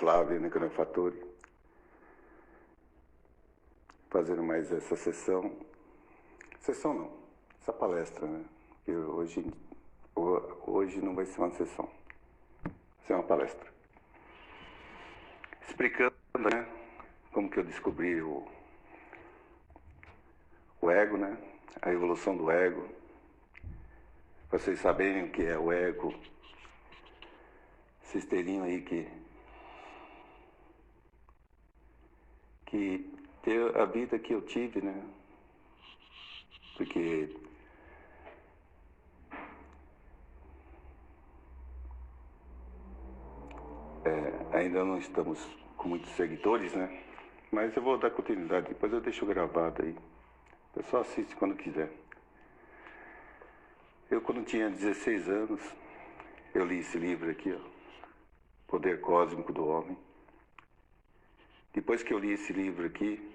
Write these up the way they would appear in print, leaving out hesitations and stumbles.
Flávio Nicanor Fattori, fazendo mais essa sessão não, essa palestra, né? Que hoje não vai ser uma sessão, vai ser uma palestra. Explicando, né, como que eu descobri o ego, né? A evolução do ego. Pra vocês saberem o que é o ego, vocês teriam aí que ter a vida que eu tive, né? Porque ainda não estamos com muitos seguidores, né? Mas eu vou dar continuidade, depois eu deixo gravado aí. O pessoal assiste quando quiser. Eu, quando tinha 16 anos, eu li esse livro aqui, ó, Poder Cósmico do Homem. Depois que eu li esse livro aqui,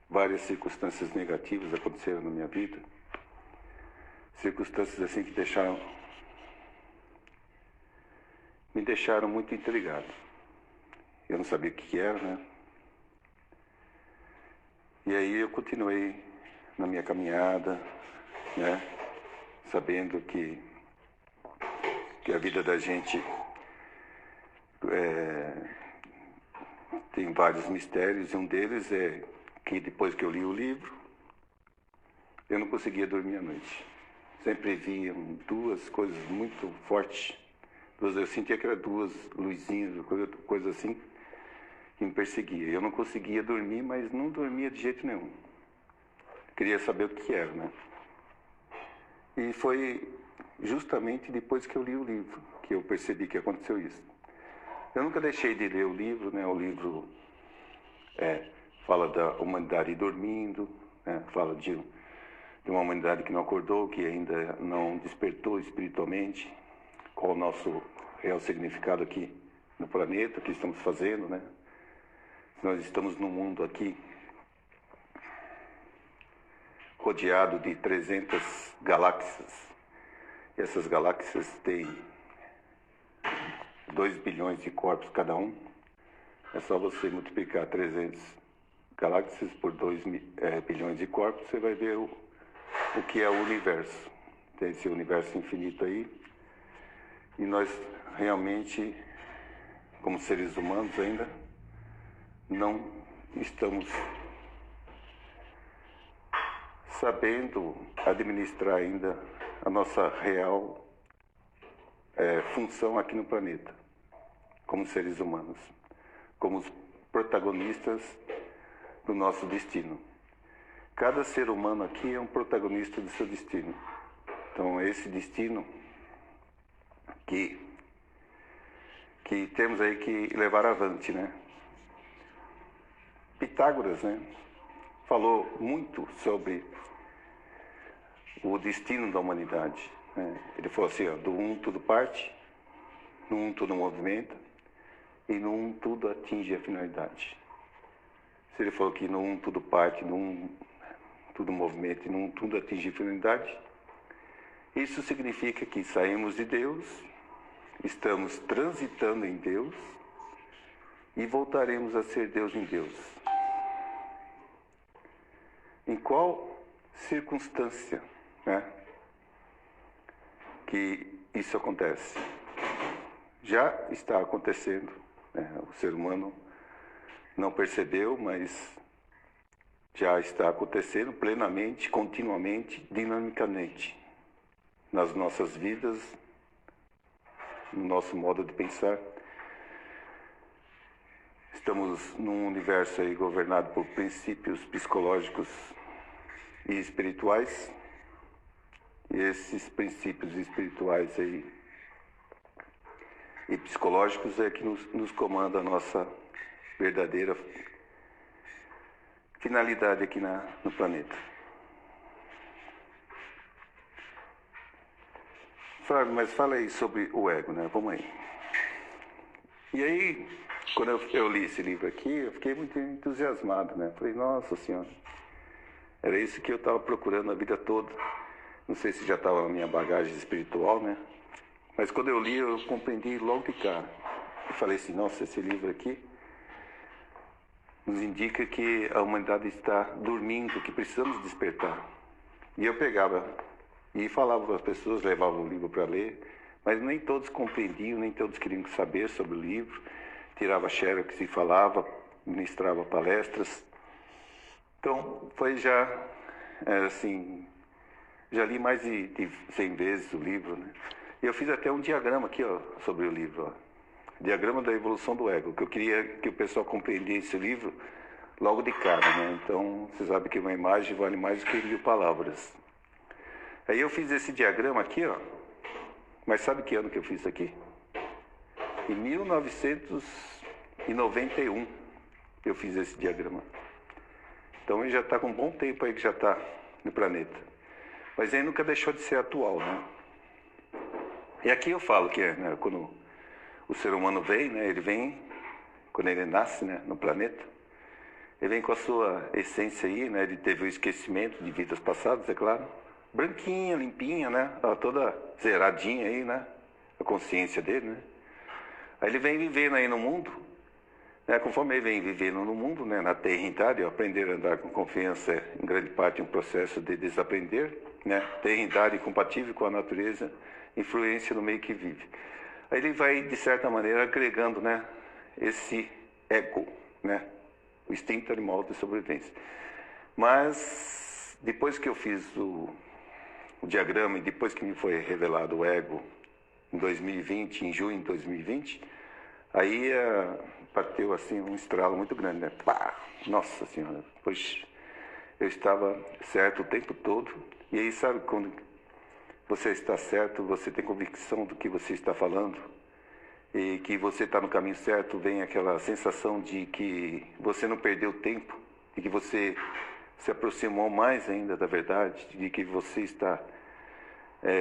várias circunstâncias negativas aconteceram na minha vida. Circunstâncias assim que me deixaram muito intrigado. Eu não sabia o que era, né? E aí eu continuei na minha caminhada, né? Sabendo que a vida da gente tem vários mistérios, e um deles é que depois que eu li o livro, eu não conseguia dormir à noite. Sempre via duas coisas muito fortes. Eu sentia que eram duas luzinhas, coisa assim, que me perseguia. Eu não conseguia dormir, mas não dormia de jeito nenhum. Queria saber o que era, né? E foi justamente depois que eu li o livro que eu percebi que aconteceu isso. Eu nunca deixei de ler o livro, né? O livro fala da humanidade dormindo, né? Fala de uma humanidade que não acordou, que ainda não despertou espiritualmente. Qual o nosso real significado aqui no planeta, o que estamos fazendo, né? Nós estamos num mundo aqui rodeado de 300 galáxias. E essas galáxias têm 2 bilhões de corpos cada um. É só você multiplicar 300 galáxias por 2 bilhões de corpos, você vai ver o que é o universo. Tem esse universo infinito aí. E nós realmente, como seres humanos ainda, não estamos sabendo administrar ainda a nossa real função aqui no planeta, como seres humanos, como os protagonistas do nosso destino. Cada ser humano aqui é um protagonista do seu destino. Então, é esse destino que temos aí que levar avante, né? Pitágoras, né, falou muito sobre o destino da humanidade, né? Ele falou assim, ó, do um tudo parte, no um tudo movimenta, e no um tudo atinge a finalidade. Se ele falou que no um tudo parte, no um tudo movimenta e no um tudo atinge a finalidade, isso significa que saímos de Deus, estamos transitando em Deus e voltaremos a ser Deus em Deus. Em qual circunstância, né, que isso acontece? Já está acontecendo, né? O ser humano não percebeu, mas já está acontecendo plenamente, continuamente, dinamicamente, nas nossas vidas, no nosso modo de pensar. Estamos num universo aí governado por princípios psicológicos e espirituais. E esses princípios espirituais aí e psicológicos é que nos comanda a nossa verdadeira finalidade aqui no planeta. Flávio, mas fala aí sobre o ego, né? Vamos aí. E aí, quando eu li esse livro aqui, eu fiquei muito entusiasmado, né? Falei, nossa Senhora, era isso que eu estava procurando a vida toda. Não sei se já estava na minha bagagem espiritual, né? Mas quando eu li, eu compreendi logo de cara. e falei assim, nossa, esse livro aqui nos indica que a humanidade está dormindo, que precisamos despertar. E eu pegava e falava para as pessoas, levava o livro para ler, mas nem todos compreendiam, nem todos queriam saber sobre o livro. Tirava xerox e falava, ministrava palestras. Então, foi já, assim, já li mais de 100 vezes o livro, né? E eu fiz até um diagrama aqui, ó, sobre o livro, ó. Diagrama da evolução do ego, que eu queria que o pessoal compreendesse o livro logo de cara, né? Então, você sabe que uma imagem vale mais do que 1000 palavras. Aí eu fiz esse diagrama aqui, ó. Mas sabe que ano que eu fiz isso aqui? Em 1991 eu fiz esse diagrama. Então ele já está com um bom tempo aí que já está no planeta. Mas ele nunca deixou de ser atual, né? E aqui eu falo que né, quando o ser humano vem, né, ele vem, quando ele nasce, né, no planeta, ele vem com a sua essência aí, né, ele teve o esquecimento de vidas passadas, é claro, branquinha, limpinha, né, toda zeradinha aí, né, a consciência dele, né. Aí ele vem vivendo aí no mundo, né, conforme ele vem vivendo no mundo, né, na terrenidade, aprender a andar com confiança é, em grande parte, um processo de desaprender, né, terrenidade compatível com a natureza, influência no meio que vive. Aí ele vai, de certa maneira, agregando, né, esse ego, né, o instinto animal de sobrevivência. Mas, depois que eu fiz o diagrama e depois que me foi revelado o ego, em 2020, em junho de 2020, aí bateu assim um estralo muito grande, né? Pá! Nossa Senhora! Pois eu estava certo o tempo todo. E aí, sabe, quando você está certo, você tem convicção do que você está falando e que você está no caminho certo, vem aquela sensação de que você não perdeu tempo, de que você se aproximou mais ainda da verdade, de que você está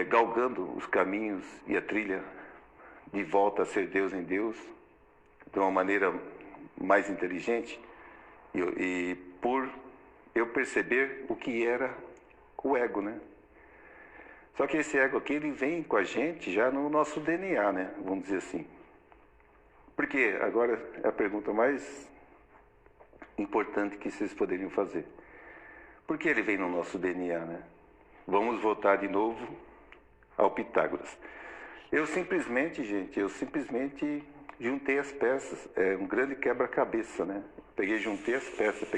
galgando os caminhos e a trilha de volta a ser Deus em Deus, de uma maneira mais inteligente, e por eu perceber o que era o ego, né? Só que esse ego aqui, ele vem com a gente já no nosso DNA, né? Vamos dizer assim. Porque agora é a pergunta mais importante que vocês poderiam fazer. Por que ele vem no nosso DNA, né? Vamos voltar de novo ao Pitágoras. Eu simplesmente juntei as peças. É um grande quebra-cabeça, né? Juntei as peças,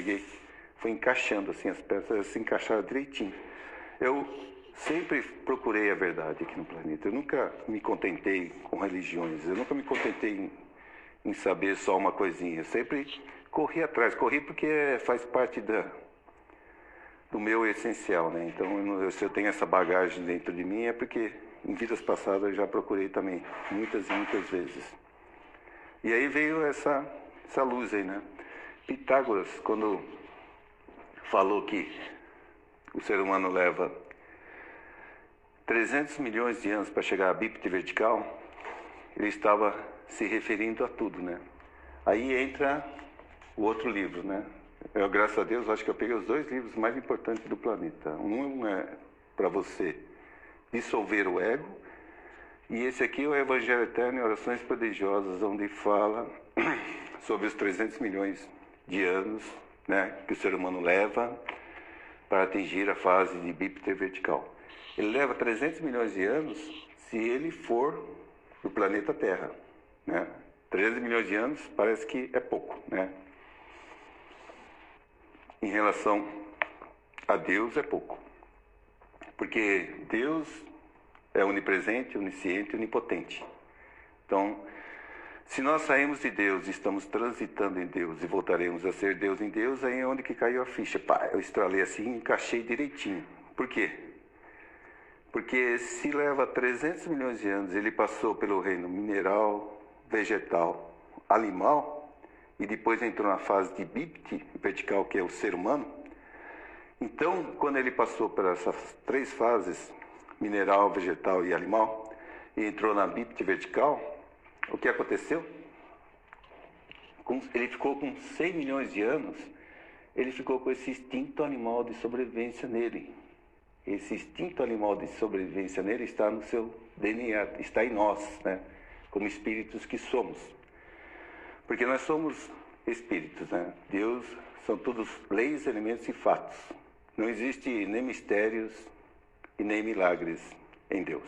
fui encaixando assim as peças, elas se encaixaram direitinho. Eu sempre procurei a verdade aqui no planeta. Eu nunca me contentei com religiões. Eu nunca me contentei em saber só uma coisinha. Eu sempre corri atrás. Corri porque faz parte do meu essencial, né? Então, se eu tenho essa bagagem dentro de mim, é porque em vidas passadas eu já procurei também, muitas e muitas vezes. E aí veio essa luz aí, né? Pitágoras, quando falou que o ser humano leva 300 milhões de anos para chegar à bípede vertical, ele estava se referindo a tudo, né? Aí entra o outro livro, né? Eu, graças a Deus, acho que eu peguei os 2 livros mais importantes do planeta. Um é para você dissolver o ego, e esse aqui é o Evangelho Eterno em Orações Prodigiosas, onde fala sobre os 300 milhões de anos, né, que o ser humano leva para atingir a fase de bípede vertical. Ele leva 300 milhões de anos se ele for do planeta Terra, né? 300 milhões de anos parece que é pouco, né? Em relação a Deus é pouco. Porque Deus é onipresente, onisciente e onipotente. Então, se nós saímos de Deus e estamos transitando em Deus e voltaremos a ser Deus em Deus, aí é onde que caiu a ficha. Pá, eu estralei assim e encaixei direitinho. Por quê? Porque se leva 300 milhões de anos, ele passou pelo reino mineral, vegetal, animal, e depois entrou na fase de bípede vertical, que é o ser humano. Então, quando ele passou por essas 3 fases, mineral, vegetal e animal, e entrou na bípede vertical, o que aconteceu? Ele ficou com 100 milhões de anos, ele ficou com esse instinto animal de sobrevivência nele. Esse instinto animal de sobrevivência nele está no seu DNA, está em nós, né? Como espíritos que somos. Porque nós somos espíritos, né? Deus são todos leis, elementos e fatos. Não existe nem mistérios e nem milagres em Deus.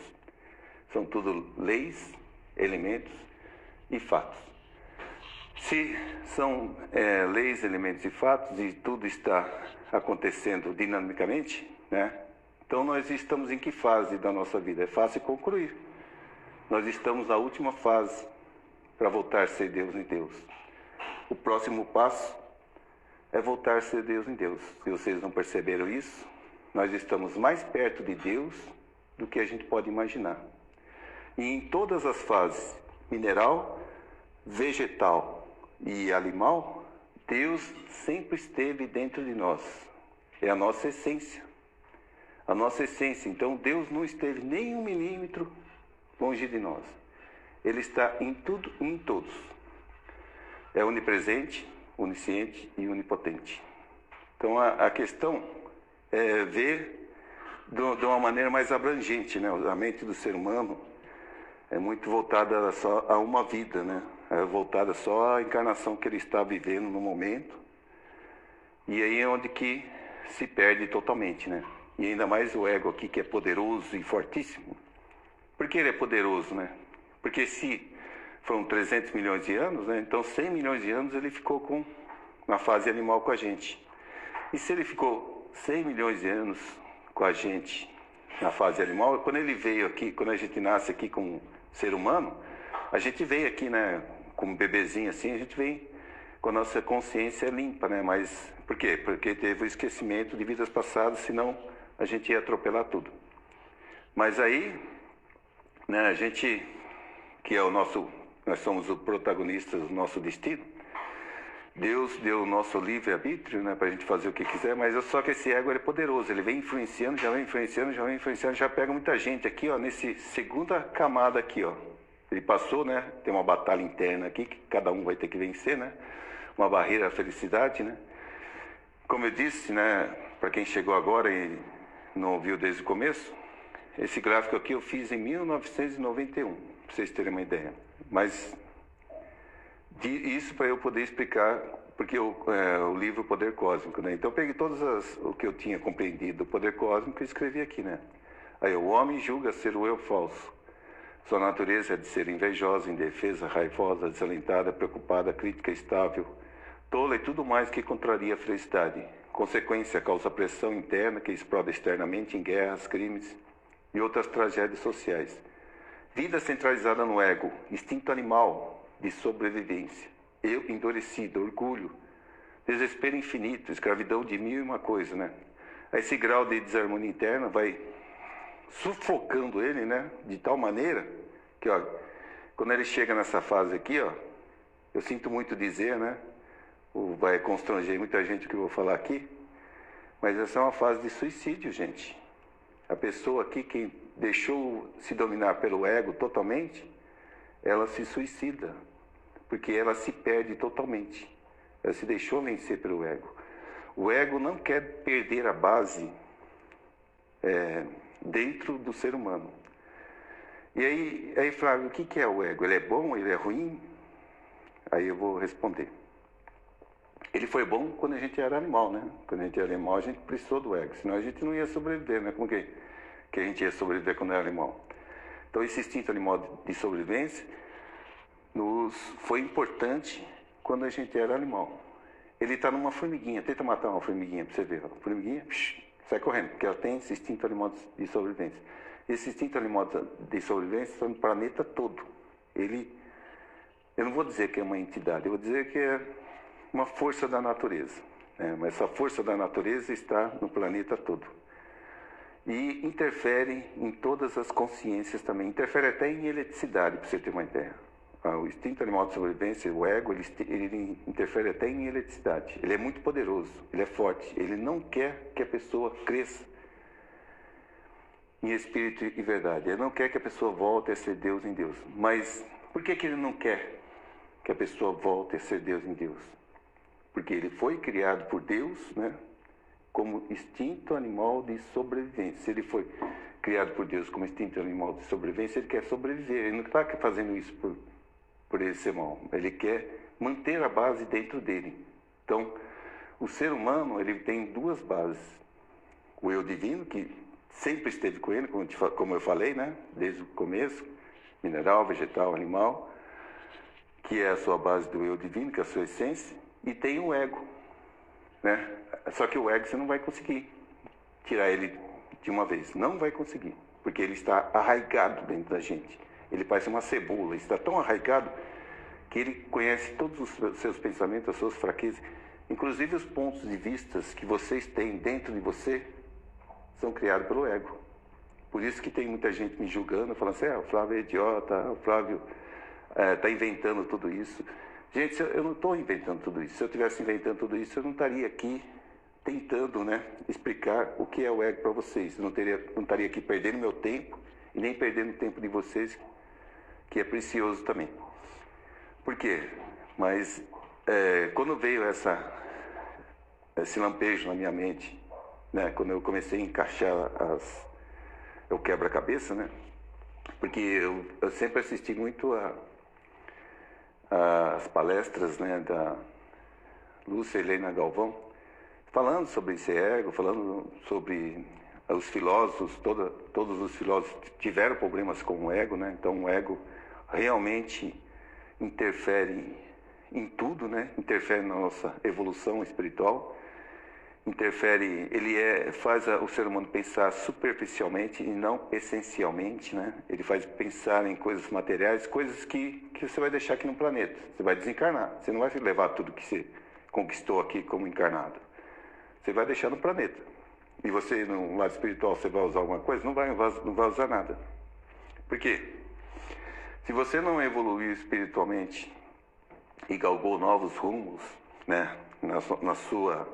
São tudo leis, elementos e fatos. Se são leis, elementos e fatos e tudo está acontecendo dinamicamente, né? Então nós estamos em que fase da nossa vida? É fácil concluir. Nós estamos na última fase para voltar a ser Deus em Deus. O próximo passo é voltar a ser Deus em Deus. Se vocês não perceberam isso, nós estamos mais perto de Deus do que a gente pode imaginar. E em todas as fases, mineral, vegetal e animal, Deus sempre esteve dentro de nós. É a nossa essência. A nossa essência. Então Deus não esteve nem 1 milímetro longe de nós. Ele está em tudo e em todos. É onipresente, onisciente e onipotente. Então a questão é ver de uma maneira mais abrangente, né? A mente do ser humano é muito voltada só a uma vida, né? É voltada só à encarnação que ele está vivendo no momento. E aí é onde que se perde totalmente, né? E ainda mais o ego aqui, que é poderoso e fortíssimo. Por que ele é poderoso, né? Porque se foram 300 milhões de anos, né? Então 100 milhões de anos ele ficou na fase animal com a gente. E se ele ficou 100 milhões de anos com a gente na fase animal, quando ele veio aqui, quando a gente nasce aqui como ser humano, a gente veio aqui, né, como bebezinho assim, a gente vem com a nossa consciência limpa, né? Mas por quê? Porque teve o esquecimento de vidas passadas, senão a gente ia atropelar tudo. Mas aí, né, a gente, que é nós somos os protagonistas do nosso destino, Deus deu o nosso livre-arbítrio, né, para a gente fazer o que quiser, mas só que esse ego é poderoso, ele vem influenciando, já pega muita gente aqui, ó, nesse segunda camada aqui, ó. Ele passou, né, tem uma batalha interna aqui, que cada um vai ter que vencer, né, uma barreira à felicidade, né. Como eu disse, né, para quem chegou agora e não ouviu desde o começo, esse gráfico aqui eu fiz em 1991, para vocês terem uma ideia. Mas isso para eu poder explicar, porque o livro Poder Cósmico, né? Então eu peguei o que eu tinha compreendido do poder cósmico e escrevi aqui, né? Aí o homem julga ser o eu falso. Sua natureza é de ser invejosa, indefesa, raivosa, desalentada, preocupada, crítica, estável, tola e tudo mais que contraria a felicidade. Consequência, causa pressão interna que explode externamente em guerras, crimes e outras tragédias sociais. Vida centralizada no ego, instinto animal de sobrevivência, eu endurecido, orgulho, desespero infinito, escravidão de mil e uma coisa, né? Esse grau de desarmonia interna vai sufocando ele, né? De tal maneira que, ó, quando ele chega nessa fase aqui, ó, eu sinto muito dizer, né? Vai constranger muita gente o que eu vou falar aqui, mas essa é uma fase de suicídio, gente. A pessoa aqui, quem deixou se dominar pelo ego totalmente, ela se suicida, porque ela se perde totalmente. Ela se deixou vencer pelo ego. O ego não quer perder a base dentro do ser humano. E aí Flávio, o que é o ego? Ele é bom? Ele é ruim? Aí eu vou responder. Ele foi bom quando a gente era animal, né? Quando a gente era animal, a gente precisou do ego, senão a gente não ia sobreviver, né? Como que a gente ia sobreviver quando era animal? Então, esse instinto animal de sobrevivência foi importante quando a gente era animal. Ele está numa formiguinha, tenta matar uma formiguinha para você ver. A formiguinha, sai correndo, porque ela tem esse instinto animal de sobrevivência. Esse instinto animal de sobrevivência está no planeta todo. Eu não vou dizer que é uma entidade, eu vou dizer que é uma força da natureza, né? Mas essa força da natureza está no planeta todo. E interfere em todas as consciências também. Interfere até em eletricidade, para você ter uma ideia. O instinto animal de sobrevivência, o ego, ele interfere até em eletricidade. Ele é muito poderoso, ele é forte. Ele não quer que a pessoa cresça em espírito e verdade. Ele não quer que a pessoa volte a ser Deus em Deus. Mas por que ele não quer que a pessoa volte a ser Deus em Deus? Porque ele foi criado por Deus, né, como instinto animal de sobrevivência. Se ele foi criado por Deus como instinto animal de sobrevivência, ele quer sobreviver. Ele não está fazendo isso por ele ser mau. Ele quer manter a base dentro dele. Então, o ser humano, ele tem duas bases. O eu divino, que sempre esteve com ele, como eu falei, né? Desde o começo, mineral, vegetal, animal, que é a sua base do eu divino, que é a sua essência, e tem o ego, né? Só que o ego você não vai conseguir tirar ele de uma vez, não vai conseguir, porque ele está arraigado dentro da gente. Ele parece uma cebola, está tão arraigado que ele conhece todos os seus pensamentos, as suas fraquezas, inclusive os pontos de vista que vocês têm dentro de você são criados pelo ego. Por isso que tem muita gente me julgando, falando assim, o Flávio é idiota, o Flávio está inventando tudo isso. Gente, eu não estou inventando tudo isso. Se eu estivesse inventando tudo isso, eu não estaria aqui tentando, né, explicar o que é o ego para vocês. Eu não estaria aqui perdendo meu tempo e nem perdendo o tempo de vocês, que é precioso também. Por quê? Mas quando veio esse lampejo na minha mente, né, quando eu comecei a encaixar o quebra-cabeça, né, porque eu sempre assisti muito as palestras, né, da Lúcia Helena Galvão, falando sobre esse ego, falando sobre os filósofos, todos os filósofos tiveram problemas com o ego, né? Então o ego realmente interfere em tudo, né? Interfere na nossa evolução espiritual, faz o ser humano pensar superficialmente e não essencialmente, né? Ele faz pensar em coisas materiais, coisas que você vai deixar aqui no planeta. Você vai desencarnar, você não vai levar tudo que você conquistou aqui como encarnado. Você vai deixar no planeta. E você, no lado espiritual, você vai usar alguma coisa? Não vai usar nada. Por quê? Se você não evoluiu espiritualmente e galgou novos rumos, né, na sua...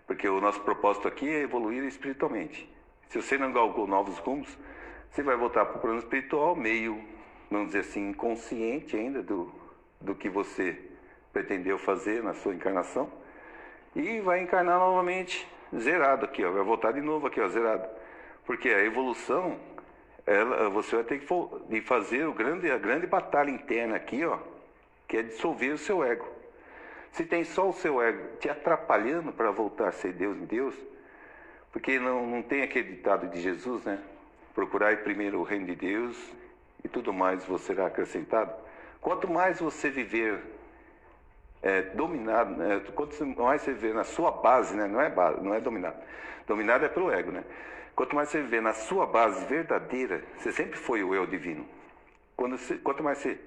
Porque o nosso propósito aqui é evoluir espiritualmente. Se você não galgou novos rumos, você vai voltar para o plano espiritual meio, vamos dizer assim, inconsciente ainda do que você pretendeu fazer na sua encarnação. E vai encarnar novamente zerado aqui, ó. Vai voltar de novo aqui, ó, zerado. Porque a evolução, você vai ter que fazer a grande batalha interna aqui, ó, que é dissolver o seu ego. Se tem só o seu ego te atrapalhando para voltar a ser Deus em Deus, porque não tem aquele ditado de Jesus, né? Procurai primeiro o reino de Deus e tudo mais vos será acrescentado. Quanto mais você viver dominado, né? Quanto mais você viver na sua base, né? Não é dominado. Dominado é pelo ego, né? Quanto mais você viver na sua base verdadeira, você sempre foi o eu divino. Quanto mais você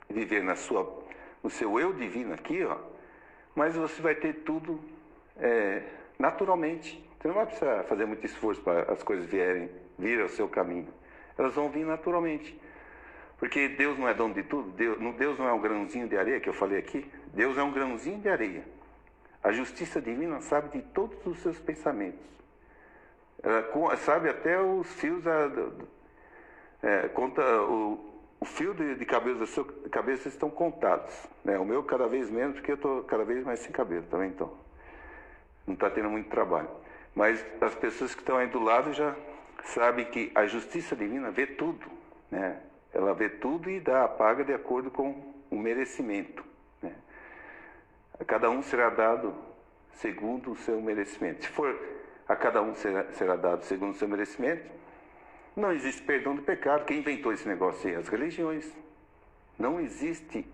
viver no seu eu divino aqui, ó, mas você vai ter tudo naturalmente. Você não vai precisar fazer muito esforço para as coisas vir ao seu caminho. Elas vão vir naturalmente. Porque Deus não é dono de tudo. Deus não é um grãozinho de areia, que eu falei aqui. Deus é um grãozinho de areia. A justiça divina sabe de todos os seus pensamentos. Ela sabe até os fios, conta o fio de cabelo da sua cabeça estão contados, né? O meu cada vez menos, porque eu estou cada vez mais sem cabelo também, então não está tendo muito trabalho. Mas as pessoas que estão aí do lado já sabem que a justiça divina vê tudo, né? Ela vê tudo e dá a paga de acordo com o merecimento, né? A cada um será dado segundo o seu merecimento. Se for a cada um será dado segundo o seu merecimento, não existe perdão do pecado. Quem inventou esse negócio aí? As religiões. Não existe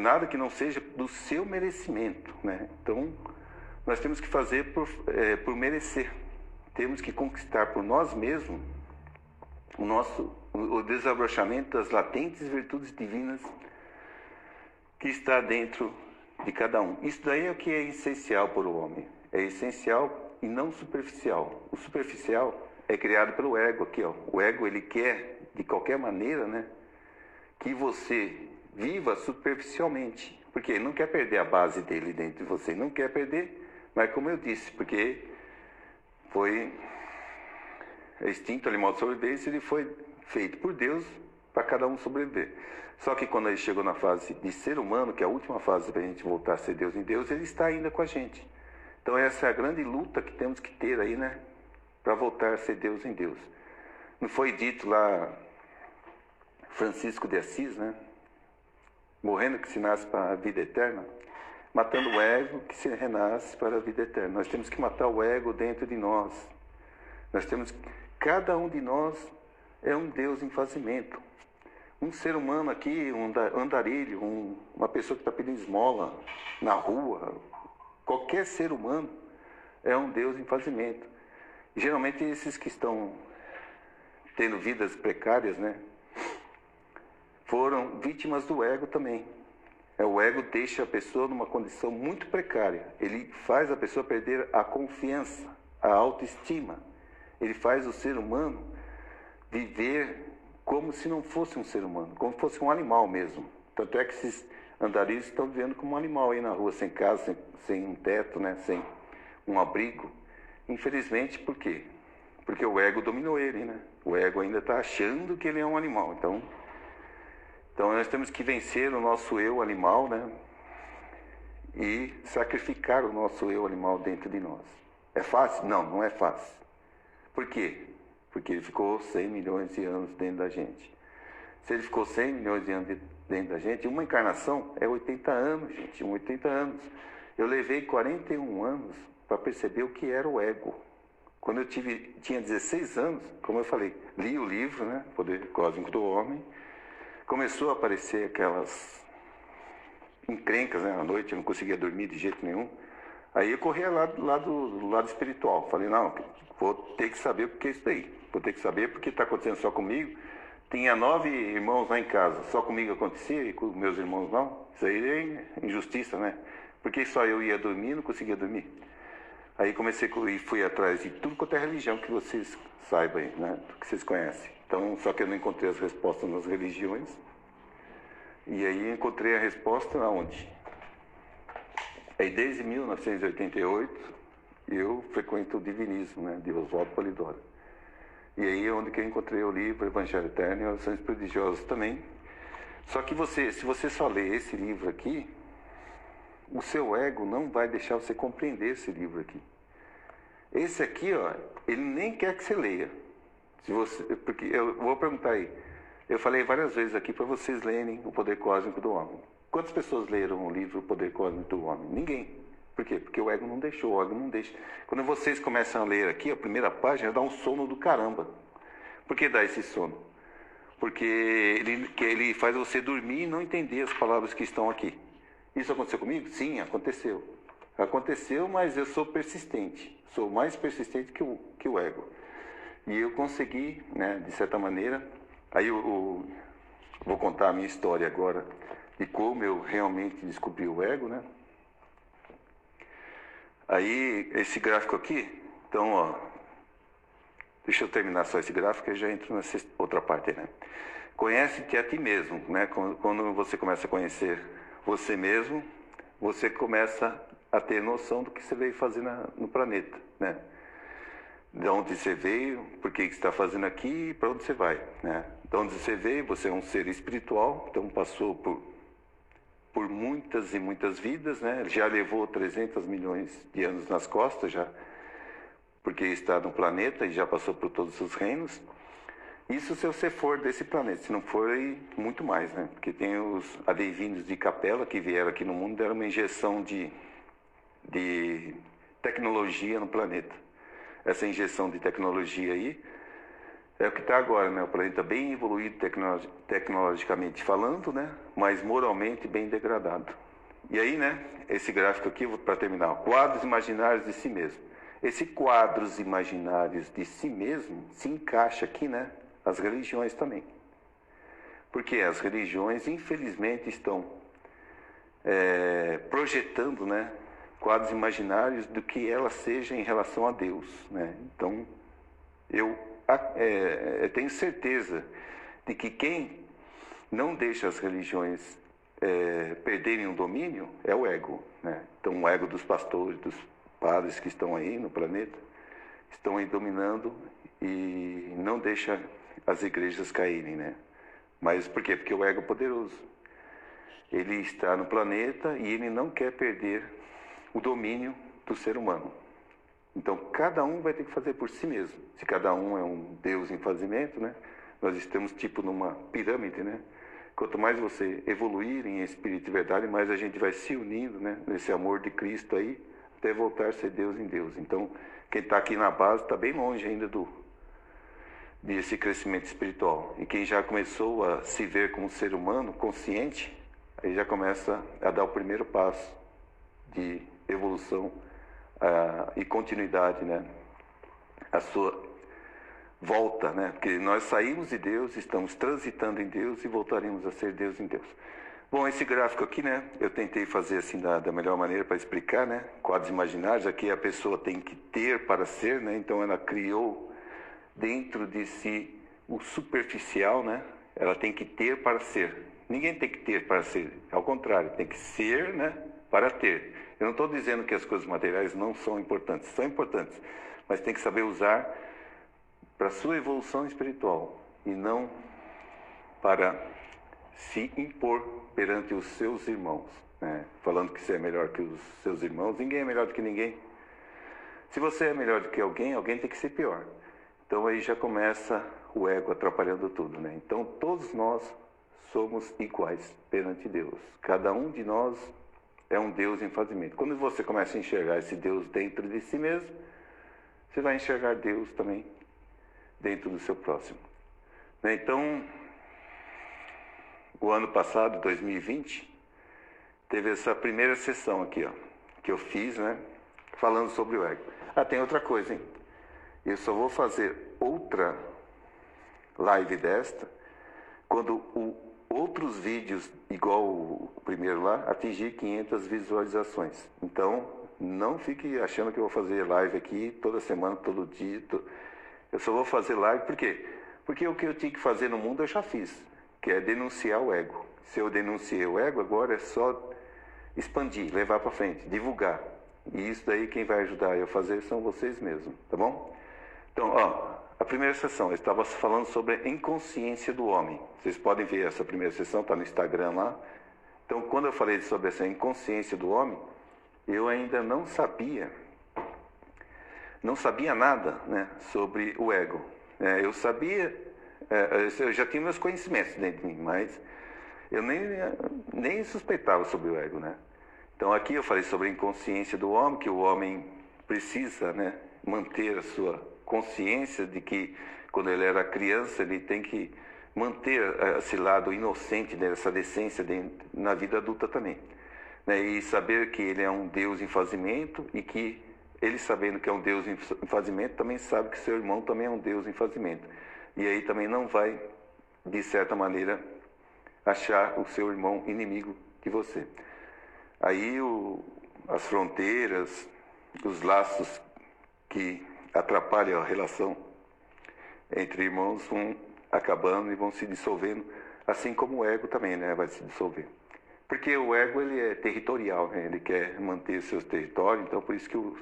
nada que não seja do seu merecimento, né? Então, nós temos que fazer por merecer. Temos que conquistar por nós mesmos o desabrochamento das latentes virtudes divinas que está dentro de cada um. Isso daí é o que é essencial para o homem. É essencial e não superficial. O superficial é criado pelo ego aqui, ó. O ego, ele quer, de qualquer maneira, né, que você viva superficialmente. Porque ele não quer perder a base dele dentro de você. Não quer perder, mas como eu disse, porque foi instinto animal de sobrevivência, ele foi feito por Deus para cada um sobreviver. Só que quando ele chegou na fase de ser humano, que é a última fase para a gente voltar a ser Deus em Deus, ele está ainda com a gente. Então essa é a grande luta que temos que ter aí, né? Para voltar a ser Deus em Deus. Não foi dito lá, Francisco de Assis, né? morrendo que se nasce para a vida eterna, matando o ego que se renasce para a vida eterna. Nós temos que matar o ego dentro de nós. Cada um de nós é um Deus em fazimento. Um ser humano aqui, um andarilho, uma pessoa que está pedindo esmola na rua, qualquer ser humano é um Deus em fazimento. E, geralmente esses que estão tendo vidas precárias, né, foram vítimas do ego também. O ego deixa a pessoa numa condição muito precária. Ele faz a pessoa perder a confiança, a autoestima. Ele faz o ser humano viver como se não fosse um ser humano, como se fosse um animal mesmo. Tanto é que esses andarilhos estão vivendo como um animal aí na rua, sem casa, sem um teto, né? Sem um abrigo. Infelizmente, por quê? Porque o ego dominou ele, né? O ego ainda está achando que ele é um animal. Então nós temos que vencer o nosso eu animal, né? E sacrificar o nosso eu animal dentro de nós. É fácil? Não, não é fácil. Por quê? Porque ele ficou 100 milhões de anos dentro da gente. Se ele ficou 100 milhões de anos dentro da gente, uma encarnação é 80 anos, gente, 80 anos. Eu levei 41 anos para perceber o que era o ego. Quando eu tinha 16 anos, como eu falei, li o livro, né, Poder Cósmico do Homem, começou a aparecer aquelas encrencas, né, à noite, eu não conseguia dormir de jeito nenhum. Aí eu corria lá do lado espiritual. Falei, não, vou ter que saber o que é isso daí. Vou ter que saber porque está acontecendo só comigo. Tinha 9 irmãos lá em casa, só comigo acontecia e com meus irmãos não. Isso aí é injustiça, né? Porque só eu ia dormir e não conseguia dormir. Aí comecei e fui atrás de tudo quanto é religião que vocês saibam, né? Que vocês conhecem. Então, só que eu não encontrei as respostas nas religiões. E aí encontrei a resposta aonde? Aí desde 1988 eu frequento o divinismo, né, de Oswaldo Polidoro. E aí é onde que eu encontrei o livro Evangelho Eterno e Orações Prodigiosas também. Só que se você só ler esse livro aqui, o seu ego não vai deixar você compreender esse livro aqui. Esse aqui, ó, ele nem quer que você leia. Porque eu vou perguntar aí. Eu falei várias vezes aqui para vocês lerem O Poder Cósmico do Homem. Quantas pessoas leram o livro O Poder Cósmico do Homem? Ninguém. Por quê? Porque o ego não deixou, o ego não deixa. Quando vocês começam a ler aqui, a primeira página dá um sono do caramba. Por que dá esse sono? Porque ele faz você dormir e não entender as palavras que estão aqui. Isso aconteceu comigo? Sim, aconteceu. Aconteceu, mas eu sou persistente. Sou mais persistente que o ego. E eu consegui, né, de certa maneira. Aí eu vou contar a minha história agora de como eu realmente descobri o ego, né? Aí, esse gráfico aqui, então, ó, deixa eu terminar só esse gráfico e já entro nessa outra parte, né? Conhece-te a ti mesmo, né? Quando você começa a conhecer você mesmo, você começa a ter noção do que você veio fazer no planeta, né? De onde você veio, por que você está fazendo aqui e para onde você vai, né? De onde você veio, você é um ser espiritual, então passou por muitas e muitas vidas, né? Já levou 300 milhões de anos nas costas, já, porque está no planeta e já passou por todos os reinos. Isso se você for desse planeta, se não for aí, muito mais, né? Porque tem os adeivinhos de Capela que vieram aqui no mundo, deram uma injeção de tecnologia no planeta. Essa injeção de tecnologia aí é o que está agora, né? O planeta bem evoluído tecnologicamente falando, né? Mas moralmente bem degradado. E aí, né? Esse gráfico aqui, para terminar, quadros imaginários de si mesmo. Esse quadros imaginários de si mesmo se encaixa aqui, né? As religiões também. Porque as religiões, infelizmente, estão projetando, né? Quadros imaginários do que ela seja em relação a Deus, né? Então, eu tenho certeza de que quem não deixa as religiões perderem o domínio é o ego, né? Então, o ego dos pastores, dos padres que estão aí no planeta, estão aí dominando e não deixa as igrejas caírem, né? Mas por quê? Porque o ego é poderoso. Ele está no planeta e ele não quer perder o domínio do ser humano. Então, cada um vai ter que fazer por si mesmo. Se cada um é um Deus em fazimento, né? Nós estamos tipo numa pirâmide, né? quanto mais você evoluir em espírito e verdade, mais a gente vai se unindo, né, nesse amor de Cristo aí, até voltar a ser Deus em Deus. Então, quem está aqui na base está bem longe ainda desse crescimento espiritual. E quem já começou a se ver como ser humano consciente, aí já começa a dar o primeiro passo de evolução e continuidade, né? A sua volta, né? Porque nós saímos de Deus, estamos transitando em Deus e voltaremos a ser Deus em Deus. Bom, esse gráfico aqui, né? Eu tentei fazer assim da melhor maneira para explicar, né? Quadros imaginários, aqui a pessoa tem que ter para ser, né? Então ela criou dentro de si o superficial, né? Ela tem que ter para ser. Ninguém tem que ter para ser, ao contrário, tem que ser, né? Para ter. Eu não estou dizendo que as coisas materiais não são importantes mas tem que saber usar para a sua evolução espiritual e não para se impor perante os seus irmãos, né? Falando que você é melhor que os seus irmãos. Ninguém é melhor do que ninguém. Se você é melhor do que alguém, alguém tem que ser pior. Então aí já começa o ego atrapalhando tudo, né? Então todos nós somos iguais perante Deus. Cada um de nós é um Deus em fazimento. Quando você começa a enxergar esse Deus dentro de si mesmo, você vai enxergar Deus também dentro do seu próximo. Então, o ano passado, 2020, teve essa primeira sessão aqui, ó, que eu fiz, né, falando sobre o ego. Tem outra coisa, hein? Eu só vou fazer outra live desta quando outros vídeos, igual o primeiro lá, atingir 500 visualizações. Então, não fique achando que eu vou fazer live aqui toda semana, todo dia. Eu só vou fazer live, por quê? Porque o que eu tinha que fazer no mundo eu já fiz, que é denunciar o ego. Se eu denunciei o ego, agora é só expandir, levar para frente, divulgar. E isso daí quem vai ajudar eu a fazer são vocês mesmos, tá bom? Então, ó, a primeira sessão, eu estava falando sobre a inconsciência do homem. Vocês podem ver essa primeira sessão, está no Instagram lá. Então, quando eu falei sobre essa inconsciência do homem, eu ainda não sabia nada, né, sobre o ego. Eu sabia, eu já tinha meus conhecimentos dentro de mim, mas eu nem suspeitava sobre o ego, né? Então, aqui eu falei sobre a inconsciência do homem, que o homem precisa, né, manter a sua consciência de que quando ele era criança ele tem que manter esse lado inocente dessa decência na vida adulta também, né? E saber que ele é um Deus em fazimento e que ele, sabendo que é um Deus em fazimento, também sabe que seu irmão também é um Deus em fazimento. E aí também não vai, de certa maneira, achar o seu irmão inimigo de você. Aí as fronteiras, os laços que atrapalham a relação entre irmãos vão acabando e vão se dissolvendo, assim como o ego também, né, vai se dissolver. Porque o ego, ele é territorial, né? Ele quer manter seus territórios, então por isso que o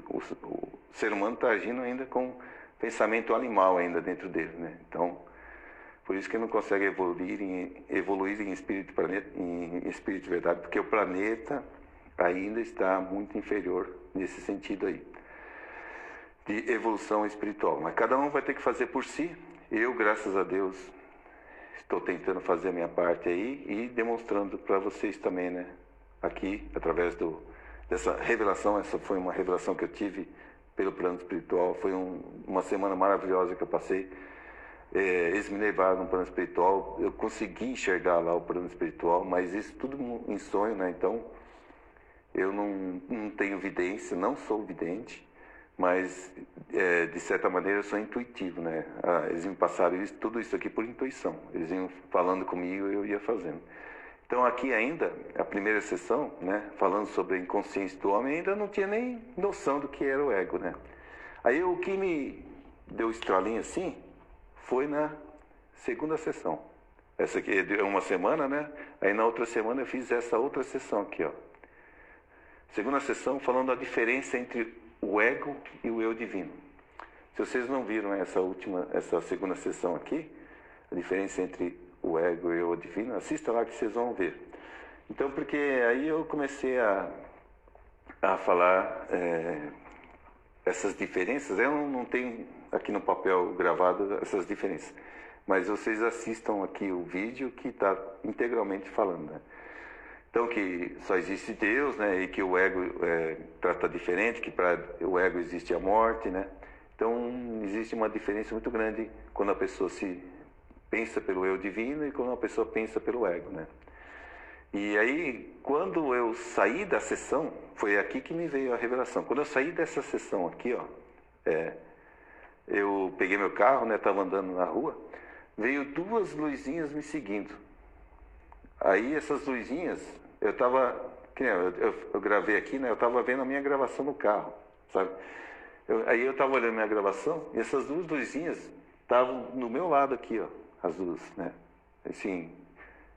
ser humano está agindo ainda com pensamento animal ainda dentro dele, né? Então, por isso que não consegue evoluir em espírito de verdade, porque o planeta ainda está muito inferior nesse sentido aí, de evolução espiritual. Mas cada um vai ter que fazer por si. Eu, graças a Deus, estou tentando fazer a minha parte aí e demonstrando para vocês também, né? Aqui, através dessa revelação. Essa foi uma revelação que eu tive pelo plano espiritual. Foi uma semana maravilhosa que eu passei. Eles me levaram no plano espiritual. Eu consegui enxergar lá o plano espiritual, mas isso tudo em sonho, né? Então, eu não tenho vidência, não sou vidente, mas de certa maneira eu sou intuitivo, né? Eles me passaram tudo isso aqui por intuição. Eles iam falando comigo e eu ia fazendo. Então aqui ainda, a primeira sessão, né, falando sobre a inconsciência do homem, ainda não tinha nem noção do que era o ego, né? Aí o que me deu estralinho assim foi na segunda sessão. Essa aqui é uma semana, né? Aí na outra semana eu fiz essa outra sessão aqui, ó. Segunda sessão falando a diferença entre o ego e o eu divino. Se vocês não viram essa segunda sessão aqui, a diferença entre o ego e o eu divino, assista lá que vocês vão ver. Então, porque aí eu comecei a falar essas diferenças. Eu não tenho aqui no papel gravado essas diferenças, Mas vocês assistam aqui o vídeo que está integralmente falando, né? Então, que só existe Deus, né? E que o ego trata diferente, que para o ego existe a morte, né? Então, existe uma diferença muito grande quando a pessoa se pensa pelo eu divino e quando a pessoa pensa pelo ego, né? E aí, quando eu saí da sessão, foi aqui que me veio a revelação. Quando eu saí dessa sessão aqui, ó, eu peguei meu carro, né? Estava andando na rua, veio 2 luzinhas me seguindo. Aí essas luzinhas, eu estava, eu gravei aqui, né? Eu estava vendo a minha gravação no carro, sabe? Aí eu estava olhando minha gravação e essas 2 luzinhas estavam no meu lado aqui, ó, as 2, né? Assim,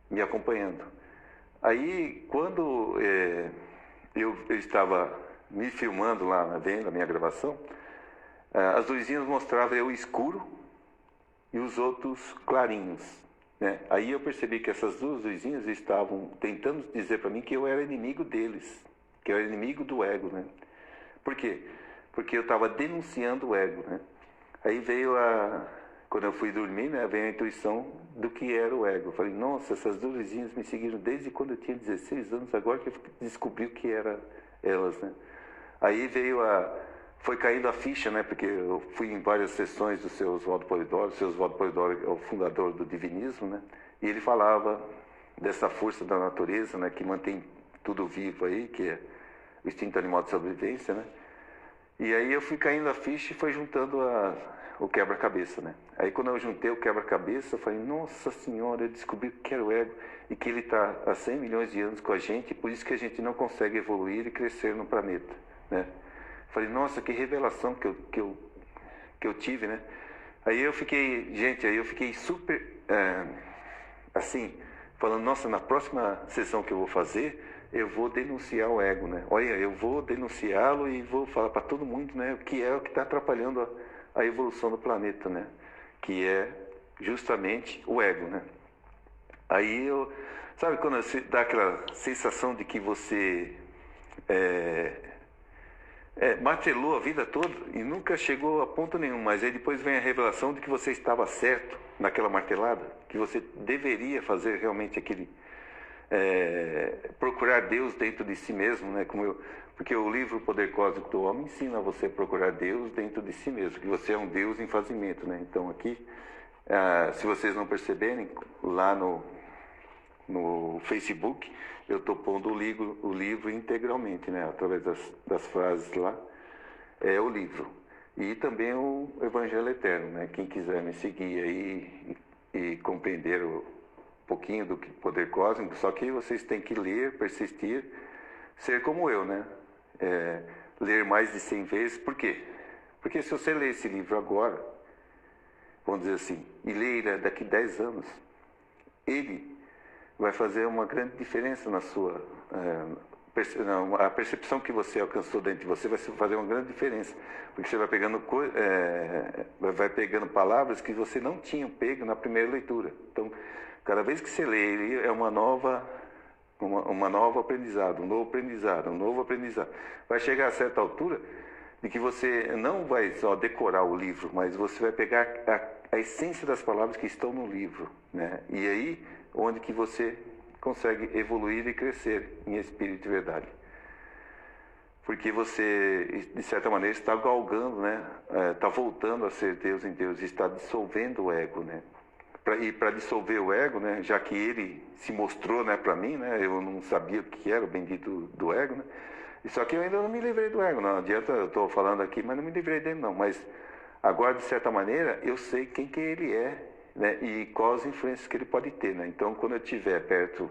me acompanhando. Aí, quando eu estava me filmando lá, vendo a minha gravação, as luzinhas mostravam eu escuro e os outros clarinhos, né? Aí eu percebi que essas 2 luzinhas estavam tentando dizer para mim que eu era inimigo deles, que eu era inimigo do ego, né? Por quê? Porque eu estava denunciando o ego, né? Aí veio quando eu fui dormir, né, veio a intuição do que era o ego. Eu falei, nossa, essas 2 luzinhas me seguiram desde quando eu tinha 16 anos, agora que eu descobri o que eram elas, né? Aí foi caindo a ficha, né, porque eu fui em várias sessões do seu Oswaldo Polidoro. O seu Oswaldo Polidoro é o fundador do divinismo, né? E ele falava dessa força da natureza, né, que mantém tudo vivo aí, que é o instinto animal de sobrevivência, né? E aí eu fui caindo a ficha e foi juntando o quebra-cabeça, né? Aí quando eu juntei o quebra-cabeça, eu falei, nossa senhora, eu descobri que era o ego e que ele está há 100 milhões de anos com a gente, e por isso que a gente não consegue evoluir e crescer no planeta, né? Falei, nossa, que revelação que eu tive, né? Aí eu fiquei super, assim, falando, nossa, na próxima sessão que eu vou fazer, eu vou denunciar o ego, né? Olha, eu vou denunciá-lo e vou falar para todo mundo, né? O que está atrapalhando a evolução do planeta, né? Que é justamente o ego, né? Aí sabe quando você dá aquela sensação de que você martelou a vida toda e nunca chegou a ponto nenhum, mas aí depois vem a revelação de que você estava certo naquela martelada, que você deveria fazer realmente procurar Deus dentro de si mesmo, né? Porque o livro O Poder Cósmico do Homem ensina você a procurar Deus dentro de si mesmo, que você é um Deus em fazimento, né? Então aqui, se vocês não perceberem, lá no Facebook, eu estou pondo o livro integralmente, né? Através das frases lá, é o livro. E também o Evangelho Eterno, né? Quem quiser me seguir aí e compreender um pouquinho do poder cósmico, só que vocês têm que ler, persistir, ser como eu, né? Ler mais de 100 vezes. Por quê? Porque se você ler esse livro agora, vamos dizer assim, e ler daqui 10 anos, ele vai fazer uma grande diferença na sua... a percepção que você alcançou dentro de você vai fazer uma grande diferença, porque você vai pegando palavras que você não tinha pego na primeira leitura. Então, cada vez que você lê ele, é uma nova aprendizado, um novo aprendizado. Vai chegar a certa altura de que você não vai só decorar o livro, mas você vai pegar a essência das palavras que estão no livro, né? E aí, onde que você consegue evoluir e crescer em espírito e verdade. Porque você, de certa maneira, está galgando, né? Está voltando a ser Deus em Deus, está dissolvendo o ego, né? E para dissolver o ego, né? Já que ele se mostrou, né, para mim, né? Eu não sabia o que era o bendito do ego, né? Só que eu ainda não me livrei do ego, não adianta, eu estou falando aqui, mas não me livrei dele não. Mas agora, de certa maneira, eu sei quem que ele é, né? E quais as influências que ele pode ter, né? Então, quando eu estiver perto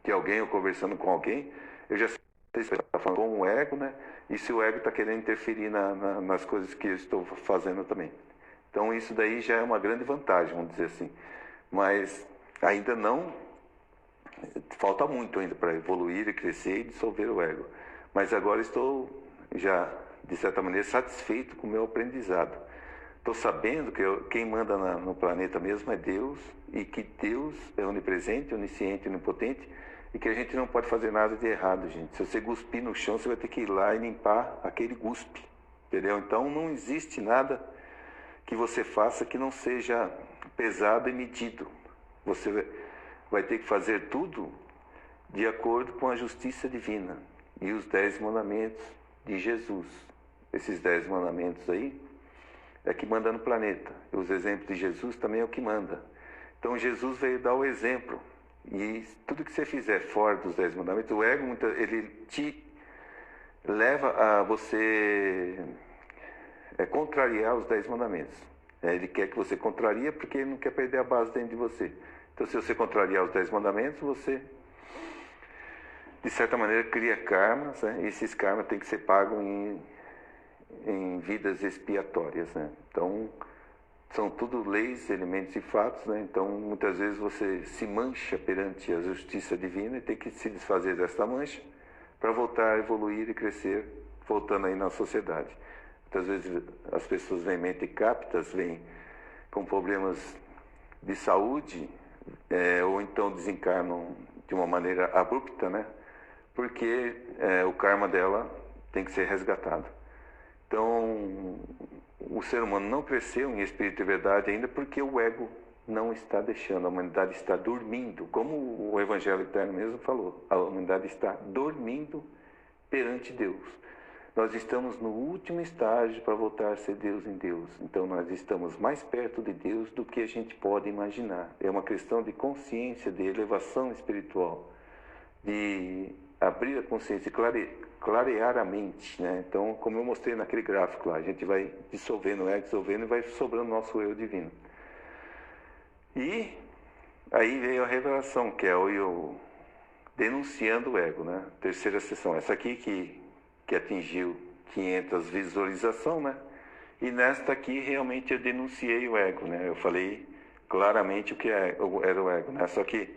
de alguém ou conversando com alguém, eu já sei se ele está falando com o ego, né? E se o ego está querendo interferir nas coisas que eu estou fazendo também. Então, isso daí já é uma grande vantagem, vamos dizer assim. Mas ainda não... Falta muito ainda para evoluir e crescer e dissolver o ego. Mas agora estou já, de certa maneira, satisfeito com o meu aprendizado. Estou sabendo que quem manda no planeta mesmo é Deus, e que Deus é onipresente, onisciente, onipotente, e que a gente não pode fazer nada de errado, gente. Se você cuspir no chão, você vai ter que ir lá e limpar aquele cuspe, entendeu? Então não existe nada que você faça que não seja pesado e medido. Você vai ter que fazer tudo de acordo com a justiça divina e os 10 mandamentos de Jesus. Esses 10 mandamentos aí é que manda no planeta. E os exemplos de Jesus também é o que manda. Então Jesus veio dar o exemplo. E tudo que você fizer fora dos 10 mandamentos, o ego, ele te leva a você contrariar os 10 mandamentos. Ele quer que você contraria porque ele não quer perder a base dentro de você. Então, se você contrariar os 10 mandamentos, você, de certa maneira, cria karmas, né? E esses karmas têm que ser pagos em vidas expiatórias, né? Então, são tudo leis, elementos e fatos, né? Então, muitas vezes você se mancha perante a justiça divina e tem que se desfazer desta mancha para voltar a evoluir e crescer, voltando aí na sociedade. Muitas vezes as pessoas vêm mentecaptas, vêm com problemas de saúde, ou então desencarnam de uma maneira abrupta, né? Porque o karma dela tem que ser resgatado. Então, o ser humano não cresceu em espírito e verdade ainda porque o ego não está deixando, a humanidade está dormindo. Como o Evangelho Eterno mesmo falou, a humanidade está dormindo perante Deus. Nós estamos no último estágio para voltar a ser Deus em Deus. Então nós estamos mais perto de Deus do que a gente pode imaginar. É uma questão de consciência, de elevação espiritual, de abrir a consciência, clarear a mente, né? Então, como eu mostrei naquele gráfico lá, a gente vai dissolvendo o ego, dissolvendo e vai sobrando o nosso eu divino. E aí veio a revelação, que é o eu denunciando o ego, né? Terceira sessão, essa aqui que atingiu 500 visualizações, né? E nesta aqui realmente eu denunciei o ego, né? Eu falei claramente o que era o ego, né? Só que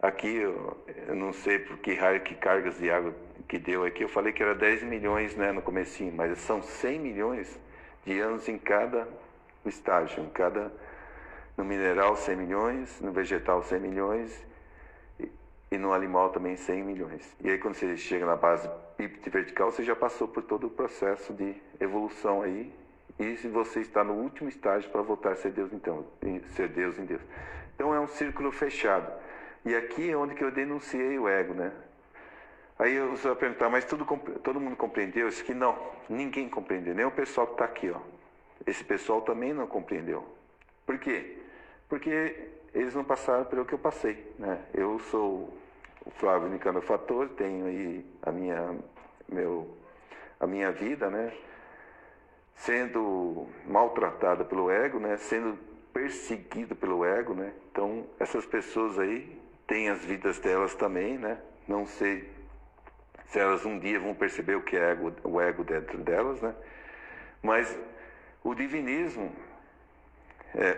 aqui eu não sei por que raio, que cargas de água que deu aqui, eu falei que era 10 milhões, né, no comecinho, mas são 100 milhões de anos em cada estágio, no mineral 100 milhões, no vegetal 100 milhões e no animal também 100 milhões. E aí quando você chega na base bípede vertical, você já passou por todo o processo de evolução aí, e você está no último estágio para voltar a ser Deus então, ser Deus em Deus. Então é um círculo fechado. E aqui é onde que eu denunciei o ego, né? Aí você vai perguntar, mas todo mundo compreendeu? Isso aqui não, ninguém compreendeu, nem o pessoal que está aqui, ó. Esse pessoal também não compreendeu. Por quê? Porque eles não passaram pelo que eu passei, né? Eu sou o Flávio Nicandro Fator, tenho aí a minha vida, né? Sendo maltratada pelo ego, né? Sendo perseguido pelo ego, né? Então, essas pessoas aí têm as vidas delas também, né? Não sei se elas um dia vão perceber o que é o ego dentro delas, né? Mas o divinismo,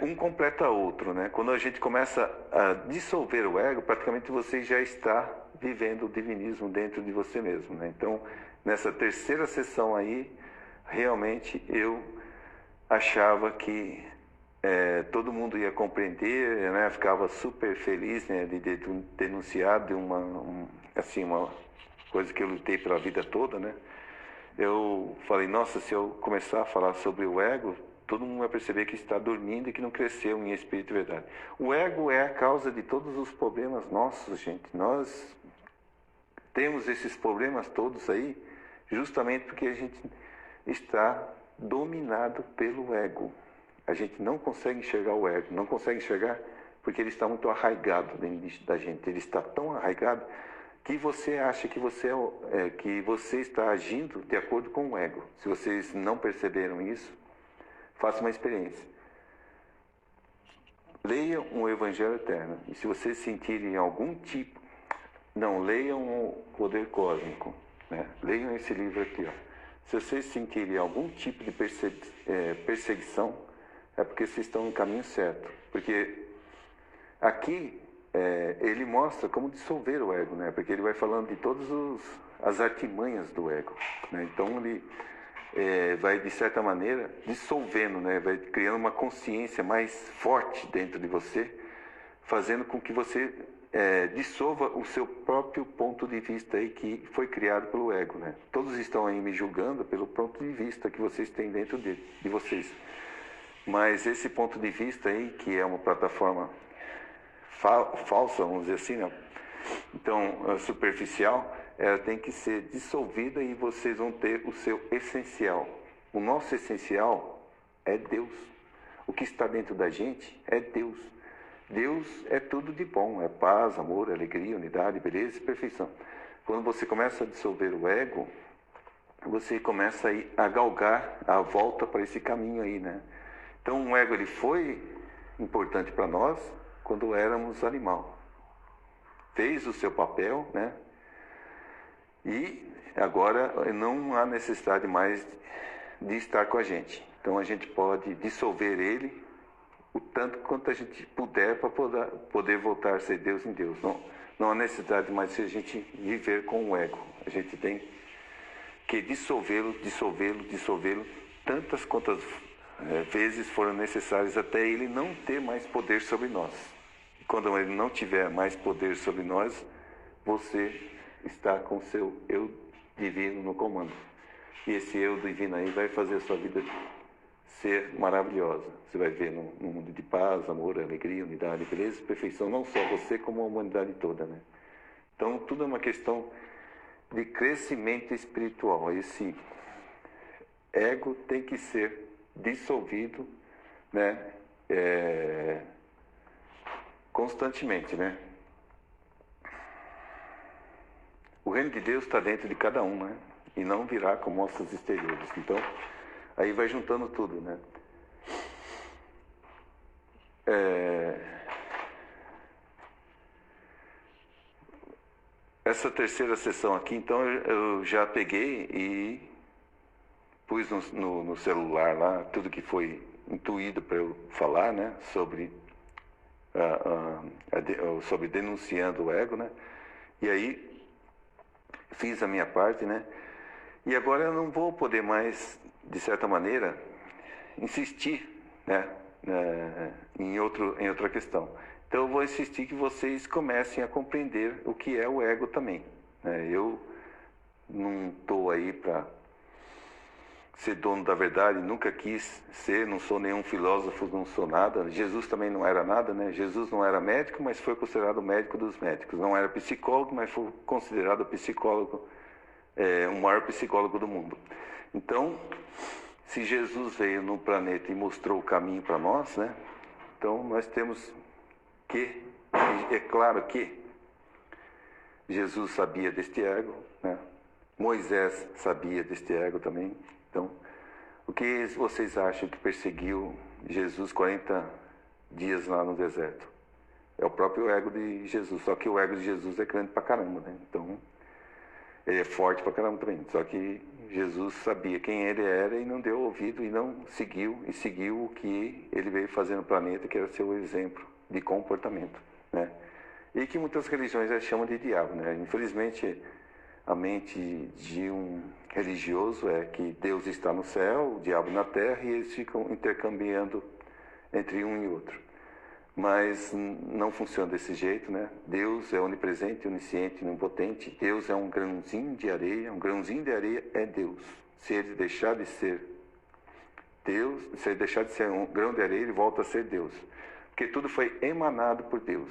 um completa outro, né? Quando a gente começa a dissolver o ego, praticamente você já está vivendo o divinismo dentro de você mesmo, né? Então, nessa terceira sessão aí, realmente eu achava que todo mundo ia compreender, né? Ficava super feliz, né, de denunciar de uma coisa que eu lutei pela vida toda, né? Eu falei, nossa, se eu começar a falar sobre o ego, todo mundo vai perceber que está dormindo e que não cresceu em espírito e verdade. O ego é a causa de todos os problemas nossos, gente. Nós temos esses problemas todos aí justamente porque a gente está dominado pelo ego. A gente não consegue enxergar o ego, não consegue enxergar porque ele está muito arraigado dentro da gente. Ele está tão arraigado que você acha que você está agindo de acordo com o ego. Se vocês não perceberam isso, faça uma experiência. Leiam o Evangelho Eterno. E se vocês sentirem algum tipo... Não, leiam o Poder Cósmico, né? Leiam esse livro aqui, ó. Se vocês sentirem algum tipo de perseguição, é porque vocês estão no caminho certo. Porque aqui ele mostra como dissolver o ego, né? Porque ele vai falando de todas as artimanhas do ego, né? Então ele vai, de certa maneira, dissolvendo, né? Vai criando uma consciência mais forte dentro de você, fazendo com que você dissolva o seu próprio ponto de vista aí que foi criado pelo ego, né? Todos estão aí me julgando pelo ponto de vista que vocês têm dentro de vocês. Mas esse ponto de vista aí, que é uma plataforma falsa, vamos dizer assim, né? Então, superficial, ela tem que ser dissolvida e vocês vão ter o seu essencial. O nosso essencial é Deus. O que está dentro da gente é Deus. Deus é tudo de bom, é paz, amor, alegria, unidade, beleza e perfeição. Quando você começa a dissolver o ego, você começa a galgar a volta para esse caminho aí, né? Então o ego ele foi importante para nós quando éramos animal. Fez o seu papel, né? E agora não há necessidade mais de estar com a gente. Então a gente pode dissolver ele o tanto quanto a gente puder para poder voltar a ser Deus em Deus. Não há necessidade mais de a gente viver com o ego. A gente tem que dissolvê-lo tantas quantas vezes foram necessárias até ele não ter mais poder sobre nós. E quando ele não tiver mais poder sobre nós, você está com o seu eu divino no comando. E esse eu divino aí vai fazer a sua vida ser maravilhosa. Você vai ver num mundo de paz, amor, alegria, unidade, beleza, perfeição, não só você, como a humanidade toda, né? Então, tudo é uma questão de crescimento espiritual. Esse ego tem que ser dissolvido, né? Constantemente, né? O reino de Deus está dentro de cada um, né? E não virá com mostras exteriores. Então, aí vai juntando tudo, né? Essa terceira sessão aqui, então, eu já peguei e pus no celular lá tudo que foi intuído para eu falar, né? Sobre denunciando o ego, né? E aí fiz a minha parte, né? E agora eu não vou poder mais, de certa maneira, insistir, né? Em outra questão. Então eu vou insistir que vocês comecem a compreender o que é o ego também, né? Eu não estou aí para ser dono da verdade, nunca quis ser, não sou nenhum filósofo, não sou nada. Jesus também não era nada, né? Jesus não era médico, mas foi considerado médico dos médicos. Não era psicólogo, mas foi considerado psicólogo, o maior psicólogo do mundo. Então, se Jesus veio no planeta e mostrou o caminho para nós, né? Então nós temos que, é claro que Jesus sabia deste ego, né? Moisés sabia deste ego também. Então, o que vocês acham que perseguiu Jesus 40 dias lá no deserto? É o próprio ego de Jesus, só que o ego de Jesus é grande pra caramba, né? Então, ele é forte pra caramba também. Só que Jesus sabia quem ele era e não deu ouvido e não seguiu, e seguiu o que ele veio fazer no planeta, que era seu exemplo de comportamento, né? E que muitas religiões já chamam de diabo, né? Infelizmente, a mente de um religioso é que Deus está no céu, o diabo na terra, e eles ficam intercambiando entre um e outro. Mas não funciona desse jeito, né? Deus é onipresente, onisciente, onipotente. Deus é um grãozinho de areia. Um grãozinho de areia é Deus. Se ele deixar de ser Deus, se ele deixar de ser um grão de areia, ele volta a ser Deus. Porque tudo foi emanado por Deus,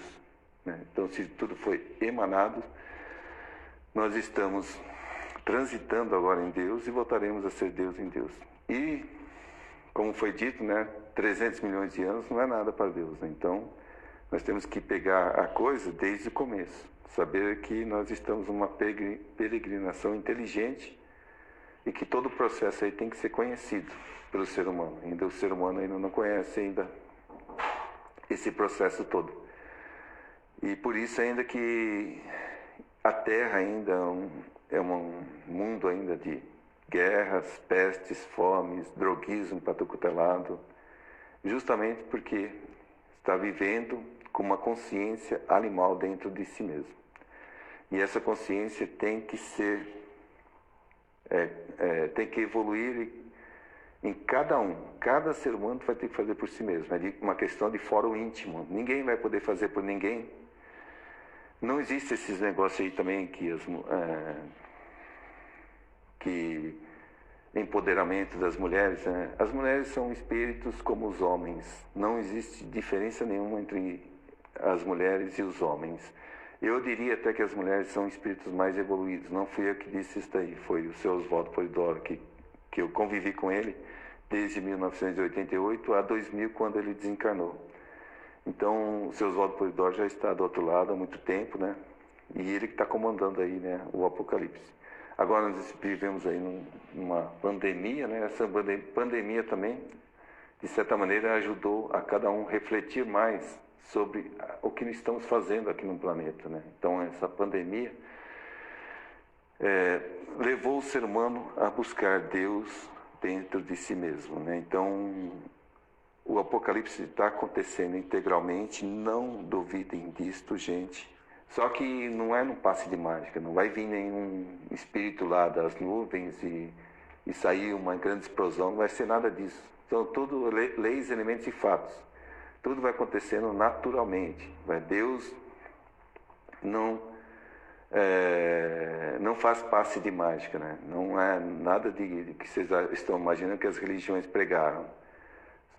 né? Então, se tudo foi emanado, nós estamos transitando agora em Deus e voltaremos a ser Deus em Deus. E, como foi dito, né, 300 milhões de anos não é nada para Deus, né? Então, nós temos que pegar a coisa desde o começo. Saber que nós estamos numa peregrinação inteligente e que todo o processo aí tem que ser conhecido pelo ser humano. Ainda o ser humano ainda não conhece ainda esse processo todo. E por isso ainda que a Terra ainda é um mundo ainda de guerras, pestes, fomes, droguismo para todo quanto é lado, justamente porque está vivendo com uma consciência animal dentro de si mesmo. E essa consciência tem que ser, tem que evoluir em cada um. Cada ser humano vai ter que fazer por si mesmo. É uma questão de fórum íntimo. Ninguém vai poder fazer por ninguém. Não existe esses negócios aí também que empoderamento das mulheres, né? As mulheres são espíritos como os homens. Não existe diferença nenhuma entre as mulheres e os homens. Eu diria até que as mulheres são espíritos mais evoluídos. Não fui eu que disse isso daí, foi o seu Oswaldo Polidoro, que eu convivi com ele desde 1988 a 2000, quando ele desencarnou. Então, o seu Oswaldo Polidoro já está do outro lado há muito tempo, né? E ele que está comandando aí, né, o Apocalipse. Agora nós vivemos aí numa pandemia, né? Essa pandemia também, de certa maneira, ajudou a cada um refletir mais sobre o que nós estamos fazendo aqui no planeta, né? Então, essa pandemia levou o ser humano a buscar Deus dentro de si mesmo, né? Então, o Apocalipse está acontecendo integralmente, não duvidem disto, gente. Só que não é num passe de mágica, não vai vir nenhum espírito lá das nuvens e sair uma grande explosão, não vai ser nada disso. São tudo leis, elementos e fatos. Tudo vai acontecendo naturalmente. Deus não faz passe de mágica, né? Não é nada de que vocês estão imaginando que as religiões pregaram.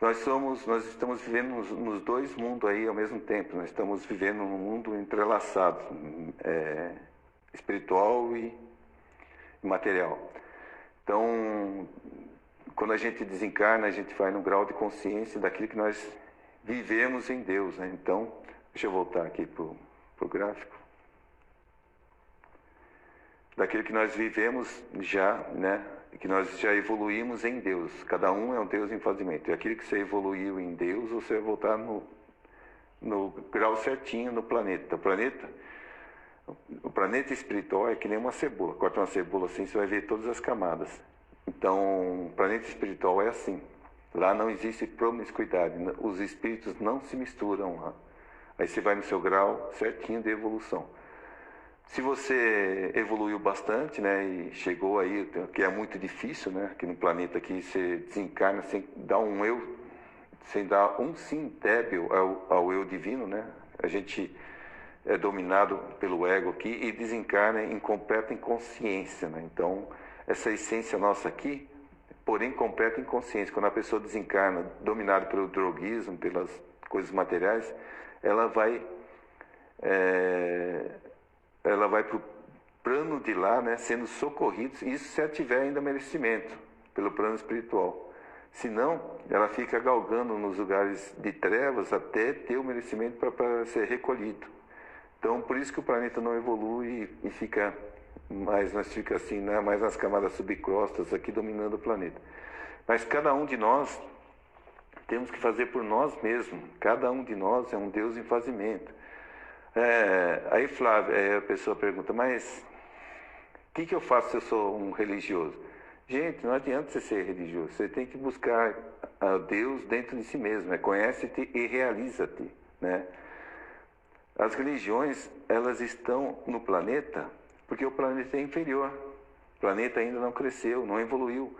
Nós estamos vivendo nos dois mundos aí ao mesmo tempo. Nós estamos vivendo num mundo entrelaçado, espiritual e material. Então, quando a gente desencarna, a gente vai num grau de consciência daquilo que nós vivemos em Deus, né? Então, deixa eu voltar aqui para o gráfico. Daquilo que nós vivemos já, né? Que nós já evoluímos em Deus. Cada um é um Deus em fazimento. E aquilo que você evoluiu em Deus, você vai voltar no grau certinho no planeta. O planeta espiritual é que nem uma cebola. Corta uma cebola assim, você vai ver todas as camadas. Então, o planeta espiritual é assim. Lá não existe promiscuidade. Os espíritos não se misturam lá. Aí você vai no seu grau certinho de evolução. Se você evoluiu bastante, né, e chegou aí, que é muito difícil, né, aqui no planeta aqui você desencarna sem dar um eu, sem dar um sim débil ao eu divino, né? A gente é dominado pelo ego aqui e desencarna em completa inconsciência, né? Então, essa essência nossa aqui, porém completa inconsciência. Quando a pessoa desencarna dominada pelo droguismo, pelas coisas materiais, ela vai para o plano de lá, né, sendo socorrida, isso se ela tiver ainda merecimento pelo plano espiritual. Senão, ela fica galgando nos lugares de trevas até ter o merecimento para ser recolhido. Então, por isso que o planeta não evolui e fica nós fica assim, né, mais nas camadas subcrostas aqui dominando o planeta. Mas cada um de nós temos que fazer por nós mesmos. Cada um de nós é um Deus em fazimento. Aí, Flávio, a pessoa pergunta, mas o que eu faço se eu sou um religioso? Gente, não adianta você ser religioso, você tem que buscar a Deus dentro de si mesmo, conhece-te e realiza-te, né? As religiões, elas estão no planeta porque o planeta é inferior, o planeta ainda não cresceu, não evoluiu.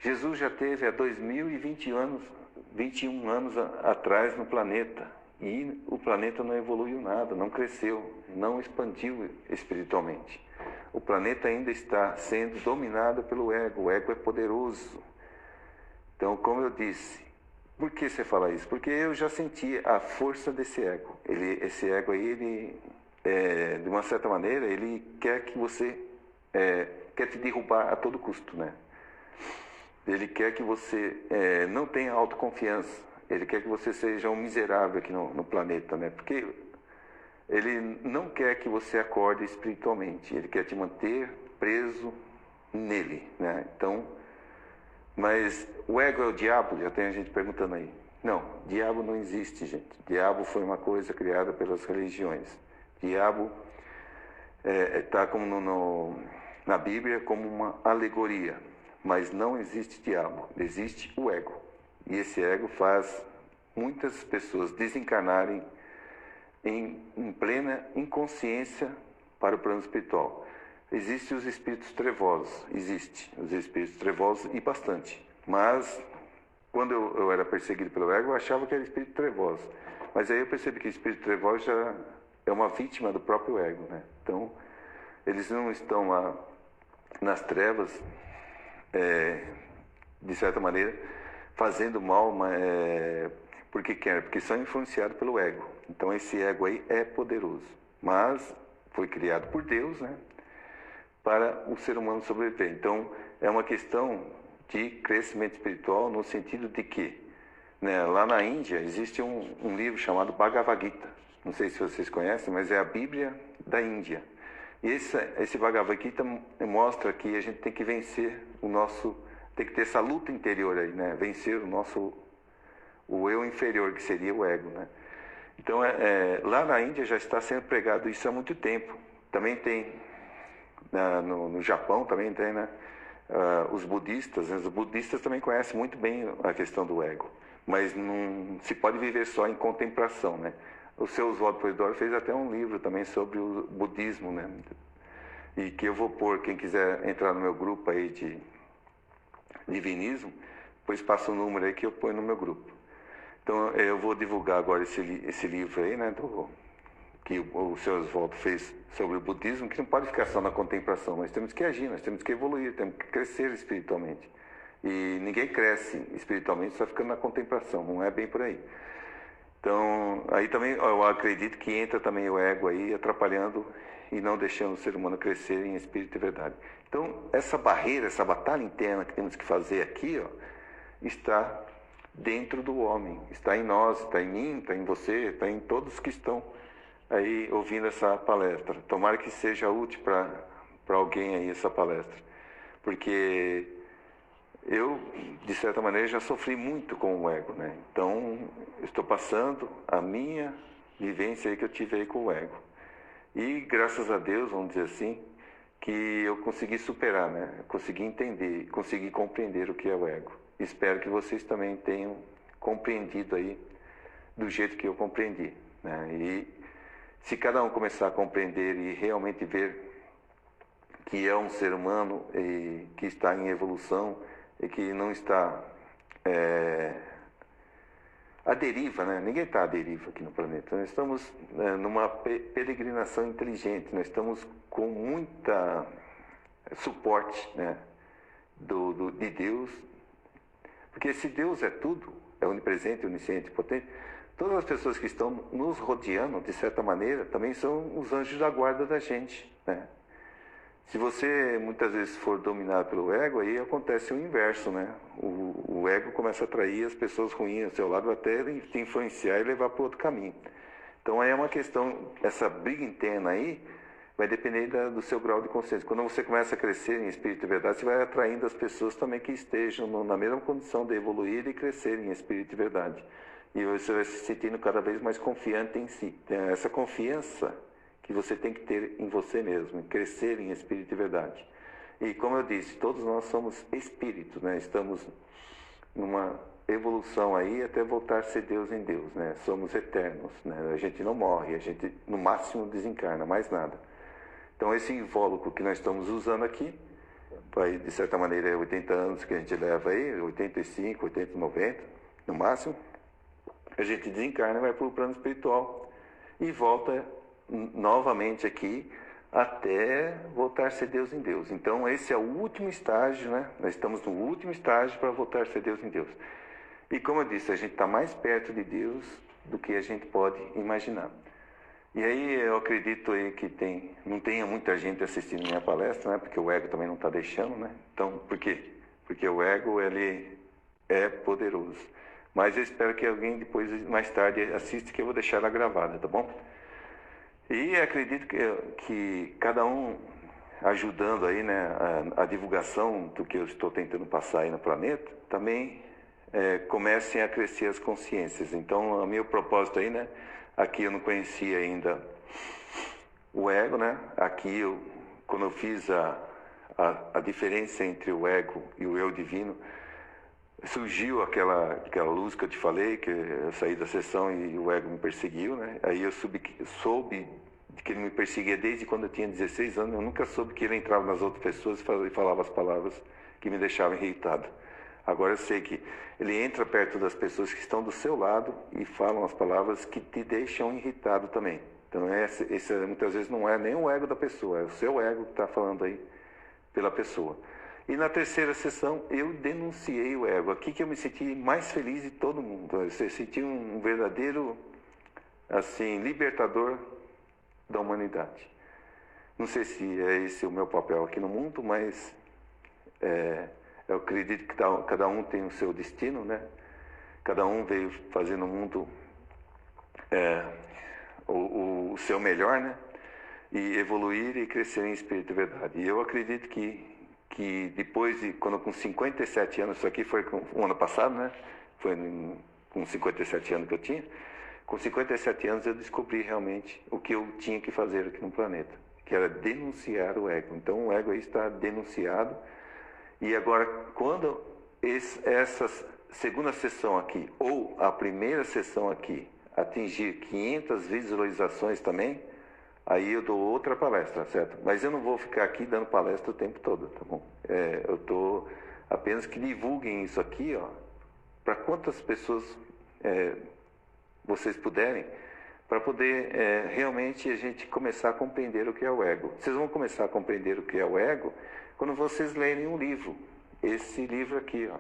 Jesus já teve há 21 anos atrás no planeta. E o planeta não evoluiu nada, não cresceu, não expandiu espiritualmente. O planeta ainda está sendo dominado pelo ego. O ego é poderoso. Então, como eu disse, por que você fala isso? Porque eu já senti a força desse ego. Esse ego aí, de uma certa maneira, ele quer que você, quer te derrubar a todo custo, né? Ele quer que você não tenha autoconfiança. Ele quer que você seja um miserável aqui no planeta, né? Porque ele não quer que você acorde espiritualmente. Ele quer te manter preso nele, né? Então, mas o ego é o diabo? Já tem gente perguntando aí. Não, diabo não existe, gente. Diabo foi uma coisa criada pelas religiões. Diabo está como na Bíblia como uma alegoria. Mas não existe diabo, existe o ego. E esse ego faz muitas pessoas desencarnarem em plena inconsciência para o plano espiritual. Existem os espíritos trevosos, os espíritos trevosos e bastante. Mas, quando eu era perseguido pelo ego, eu achava que era espírito trevoso. Mas aí eu percebi que o espírito trevoso já é uma vítima do próprio ego, né? Então, eles não estão lá nas trevas de certa maneira, fazendo mal, porque quer, porque são influenciados pelo ego. Então esse ego aí é poderoso, mas foi criado por Deus, né, para o ser humano sobreviver. Então é uma questão de crescimento espiritual no sentido de que, né, lá na Índia existe um livro chamado Bhagavad Gita. Não sei se vocês conhecem, mas é a Bíblia da Índia. E esse Bhagavad Gita mostra que a gente tem que vencer tem que ter essa luta interior aí, né? Vencer o eu inferior, que seria o ego, né? Então, lá na Índia já está sendo pregado isso há muito tempo. Também tem, no Japão também tem, né? Os budistas também conhecem muito bem a questão do ego, mas não se pode viver só em contemplação, né? O seu Oswaldo Polidoro fez até um livro também sobre o budismo, né? E que eu vou pôr, quem quiser entrar no meu grupo aí de divinismo, depois passa o número aí que eu ponho no meu grupo. Então eu vou divulgar agora esse livro aí, né? Que o seu Oswaldo fez sobre o budismo, que não pode ficar só na contemplação. Nós temos que agir, nós temos que evoluir, temos que crescer espiritualmente. E ninguém cresce espiritualmente só ficando na contemplação, não é bem por aí. Então, aí também eu acredito que entra também o ego aí, atrapalhando e não deixando o ser humano crescer em espírito e verdade. Então, essa barreira, essa batalha interna que temos que fazer aqui, ó, está dentro do homem, está em nós, está em mim, está em você, está em todos que estão aí ouvindo essa palestra. Tomara que seja útil para alguém aí essa palestra, porque eu, de certa maneira, já sofri muito com o ego, né? Então, estou passando a minha vivência aí que eu tive aí com o ego. E, graças a Deus, vamos dizer assim, que eu consegui superar, né? Eu consegui entender, consegui compreender o que é o ego. Espero que vocês também tenham compreendido aí do jeito que eu compreendi, né? E se cada um começar a compreender e realmente ver que é um ser humano e que está em evolução e que não está à deriva, né? Ninguém está à deriva aqui no planeta. Nós estamos numa peregrinação inteligente, nós estamos com muita suporte, né? de Deus, porque se Deus é tudo, é onipresente, onisciente, potente, todas as pessoas que estão nos rodeando, de certa maneira, também são os anjos da guarda da gente, né? Se você muitas vezes for dominado pelo ego, aí acontece o inverso, né? O ego começa a atrair as pessoas ruins ao seu lado, até te influenciar e levar para outro caminho. Então aí é uma questão, essa briga interna aí vai depender do seu grau de consciência. Quando você começa a crescer em espírito e verdade, você vai atraindo as pessoas também que estejam na mesma condição de evoluir e crescer em espírito e verdade. E você vai se sentindo cada vez mais confiante em si. Essa confiança que você tem que ter em você mesmo, em crescer em espírito e verdade. E como eu disse, todos nós somos espíritos, né? Estamos numa evolução aí até voltar a ser Deus em Deus, né? Somos eternos, né? A gente não morre, a gente no máximo desencarna, mais nada. Então esse invólucro que nós estamos usando aqui, vai, de certa maneira é 80 anos que a gente leva aí, 85, 80, 90, no máximo, a gente desencarna e vai para o plano espiritual e volta novamente aqui até voltar a ser Deus em Deus. Então esse é o último estágio, né? Nós estamos no último estágio para voltar a ser Deus em Deus. E como eu disse, a gente está mais perto de Deus do que a gente pode imaginar. E aí eu acredito aí que não tenha muita gente assistindo minha palestra, né? Porque o ego também não está deixando, né? Então, por quê? Porque o ego, ele é poderoso. Mas eu espero que alguém depois, mais tarde, assista, que eu vou deixar ela gravada, tá bom? E acredito que cada um ajudando aí, né, a divulgação do que eu estou tentando passar aí no planeta, também comecem a crescer as consciências. Então, o meu propósito aí, né, aqui eu não conhecia ainda o ego, né? Aqui, quando eu fiz a diferença entre o ego e o eu divino, surgiu aquela luz que eu te falei, que eu saí da sessão e o ego me perseguiu, né? Aí eu soube que ele me perseguia desde quando eu tinha 16 anos. Eu nunca soube que ele entrava nas outras pessoas e falava as palavras que me deixavam irritado. Agora eu sei que ele entra perto das pessoas que estão do seu lado e falam as palavras que te deixam irritado também. Então esse muitas vezes não é nem o ego da pessoa, é o seu ego que está falando aí pela pessoa. E na terceira sessão eu denunciei o ego. Aqui que eu me senti mais feliz de todo mundo. Eu senti um verdadeiro, assim, libertador da humanidade. Não sei se é esse o meu papel aqui no mundo, mas eu acredito que cada um tem o seu destino, né? Cada um veio fazer no mundo o seu melhor, né? E evoluir e crescer em espírito e verdade. E eu acredito que depois de, quando com 57 anos, isso aqui foi o ano passado, né? Foi com 57 anos que eu tinha. Com 57 anos eu descobri realmente o que eu tinha que fazer aqui no planeta, que era denunciar o ego. Então o ego aí está denunciado. E agora, quando essa segunda sessão aqui, ou a primeira sessão aqui, atingir 500 visualizações também, aí eu dou outra palestra, certo? Mas eu não vou ficar aqui dando palestra o tempo todo, tá bom? Eu estou apenas que divulguem isso aqui, ó, para quantas pessoas vocês puderem, para poder realmente a gente começar a compreender o que é o ego. Vocês vão começar a compreender o que é o ego quando vocês lerem um livro. Esse livro aqui, ó.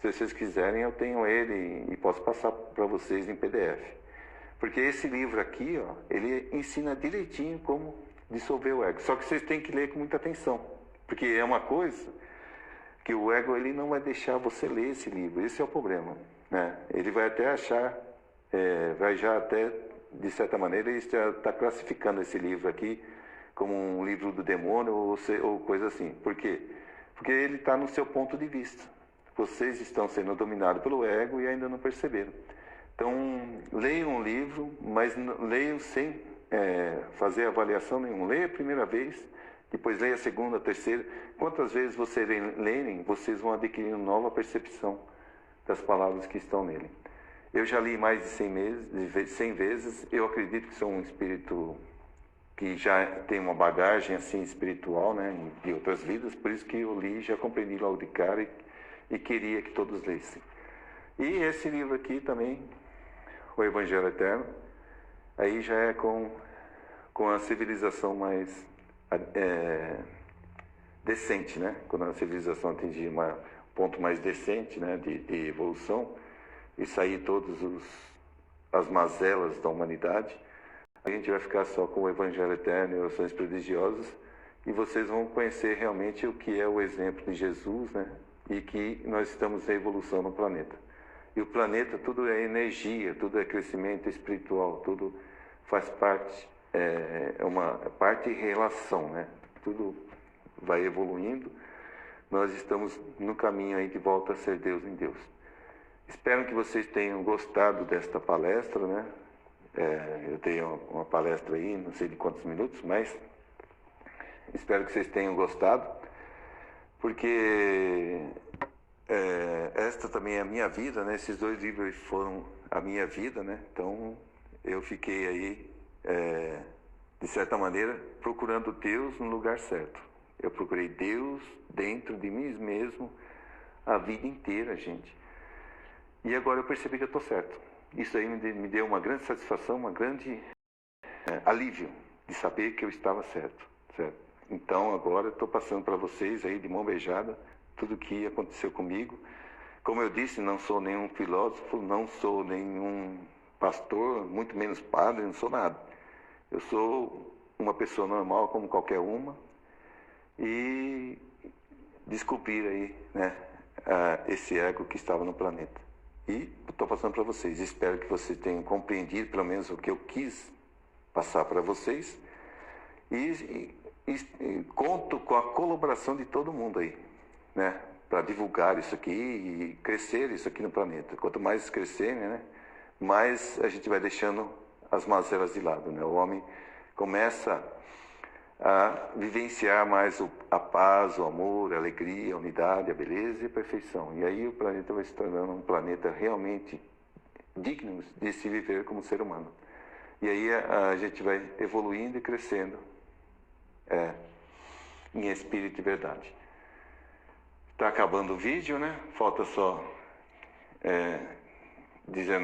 Se vocês quiserem, eu tenho ele e posso passar para vocês em PDF. Porque esse livro aqui, ó, ele ensina direitinho como dissolver o ego. Só que vocês têm que ler com muita atenção. Porque é uma coisa que o ego ele não vai deixar você ler esse livro. Esse é o problema, né? Ele vai até achar, vai já até, de certa maneira, ele já está classificando esse livro aqui como um livro do demônio ou coisa assim. Por quê? Porque ele está no seu ponto de vista. Vocês estão sendo dominados pelo ego e ainda não perceberam. Então, leiam um livro, mas leiam sem fazer avaliação nenhuma. Leia a primeira vez, depois leia a segunda, a terceira. Quantas vezes vocês lerem, vocês vão adquirir uma nova percepção das palavras que estão nele. Eu já li mais de 100 vezes. Eu acredito que sou um espírito que já tem uma bagagem assim espiritual, né, de outras vidas. Por isso que eu li, já compreendi logo de cara e queria que todos lessem. E esse livro aqui também, o Evangelho Eterno, aí já é com a civilização mais decente, né? Quando a civilização atingir um ponto mais decente, né, de evolução, e sair todas as mazelas da humanidade, a gente vai ficar só com o Evangelho Eterno e orações prodigiosas, e vocês vão conhecer realmente o que é o exemplo de Jesus, né? E que nós estamos em evolução no planeta. E o planeta, tudo é energia, tudo é crescimento espiritual, tudo faz parte, é uma parte e relação, né? Tudo vai evoluindo. Nós estamos no caminho aí de volta a ser Deus em Deus. Espero que vocês tenham gostado desta palestra, né? Eu tenho uma palestra aí, não sei de quantos minutos, mas espero que vocês tenham gostado, porque esta também é a minha vida, né? Esses dois livros foram a minha vida, né? Então eu fiquei aí, de certa maneira, procurando Deus no lugar certo. Eu procurei Deus dentro de mim mesmo a vida inteira, gente. E agora eu percebi que eu estou certo. Isso aí me deu uma grande satisfação, uma grande alívio de saber que eu estava certo. Então agora estou passando para vocês aí de mão beijada tudo o que aconteceu comigo. Como eu disse, não sou nenhum filósofo, não sou nenhum pastor, muito menos padre, não sou nada. Eu sou uma pessoa normal como qualquer uma e descobrir aí, né, esse ego que estava no planeta. E estou passando para vocês. Espero que vocês tenham compreendido pelo menos o que eu quis passar para vocês. E conto com a colaboração de todo mundo aí, né, para divulgar isso aqui e crescer isso aqui no planeta. Quanto mais crescer, né, mais a gente vai deixando as mazelas de lado, né? O homem começa a vivenciar mais a paz, o amor, a alegria, a unidade, a beleza e a perfeição. E aí o planeta vai se tornando um planeta realmente digno de se viver como ser humano. E aí a gente vai evoluindo e crescendo em espírito e verdade. Está acabando o vídeo, né? Falta só 19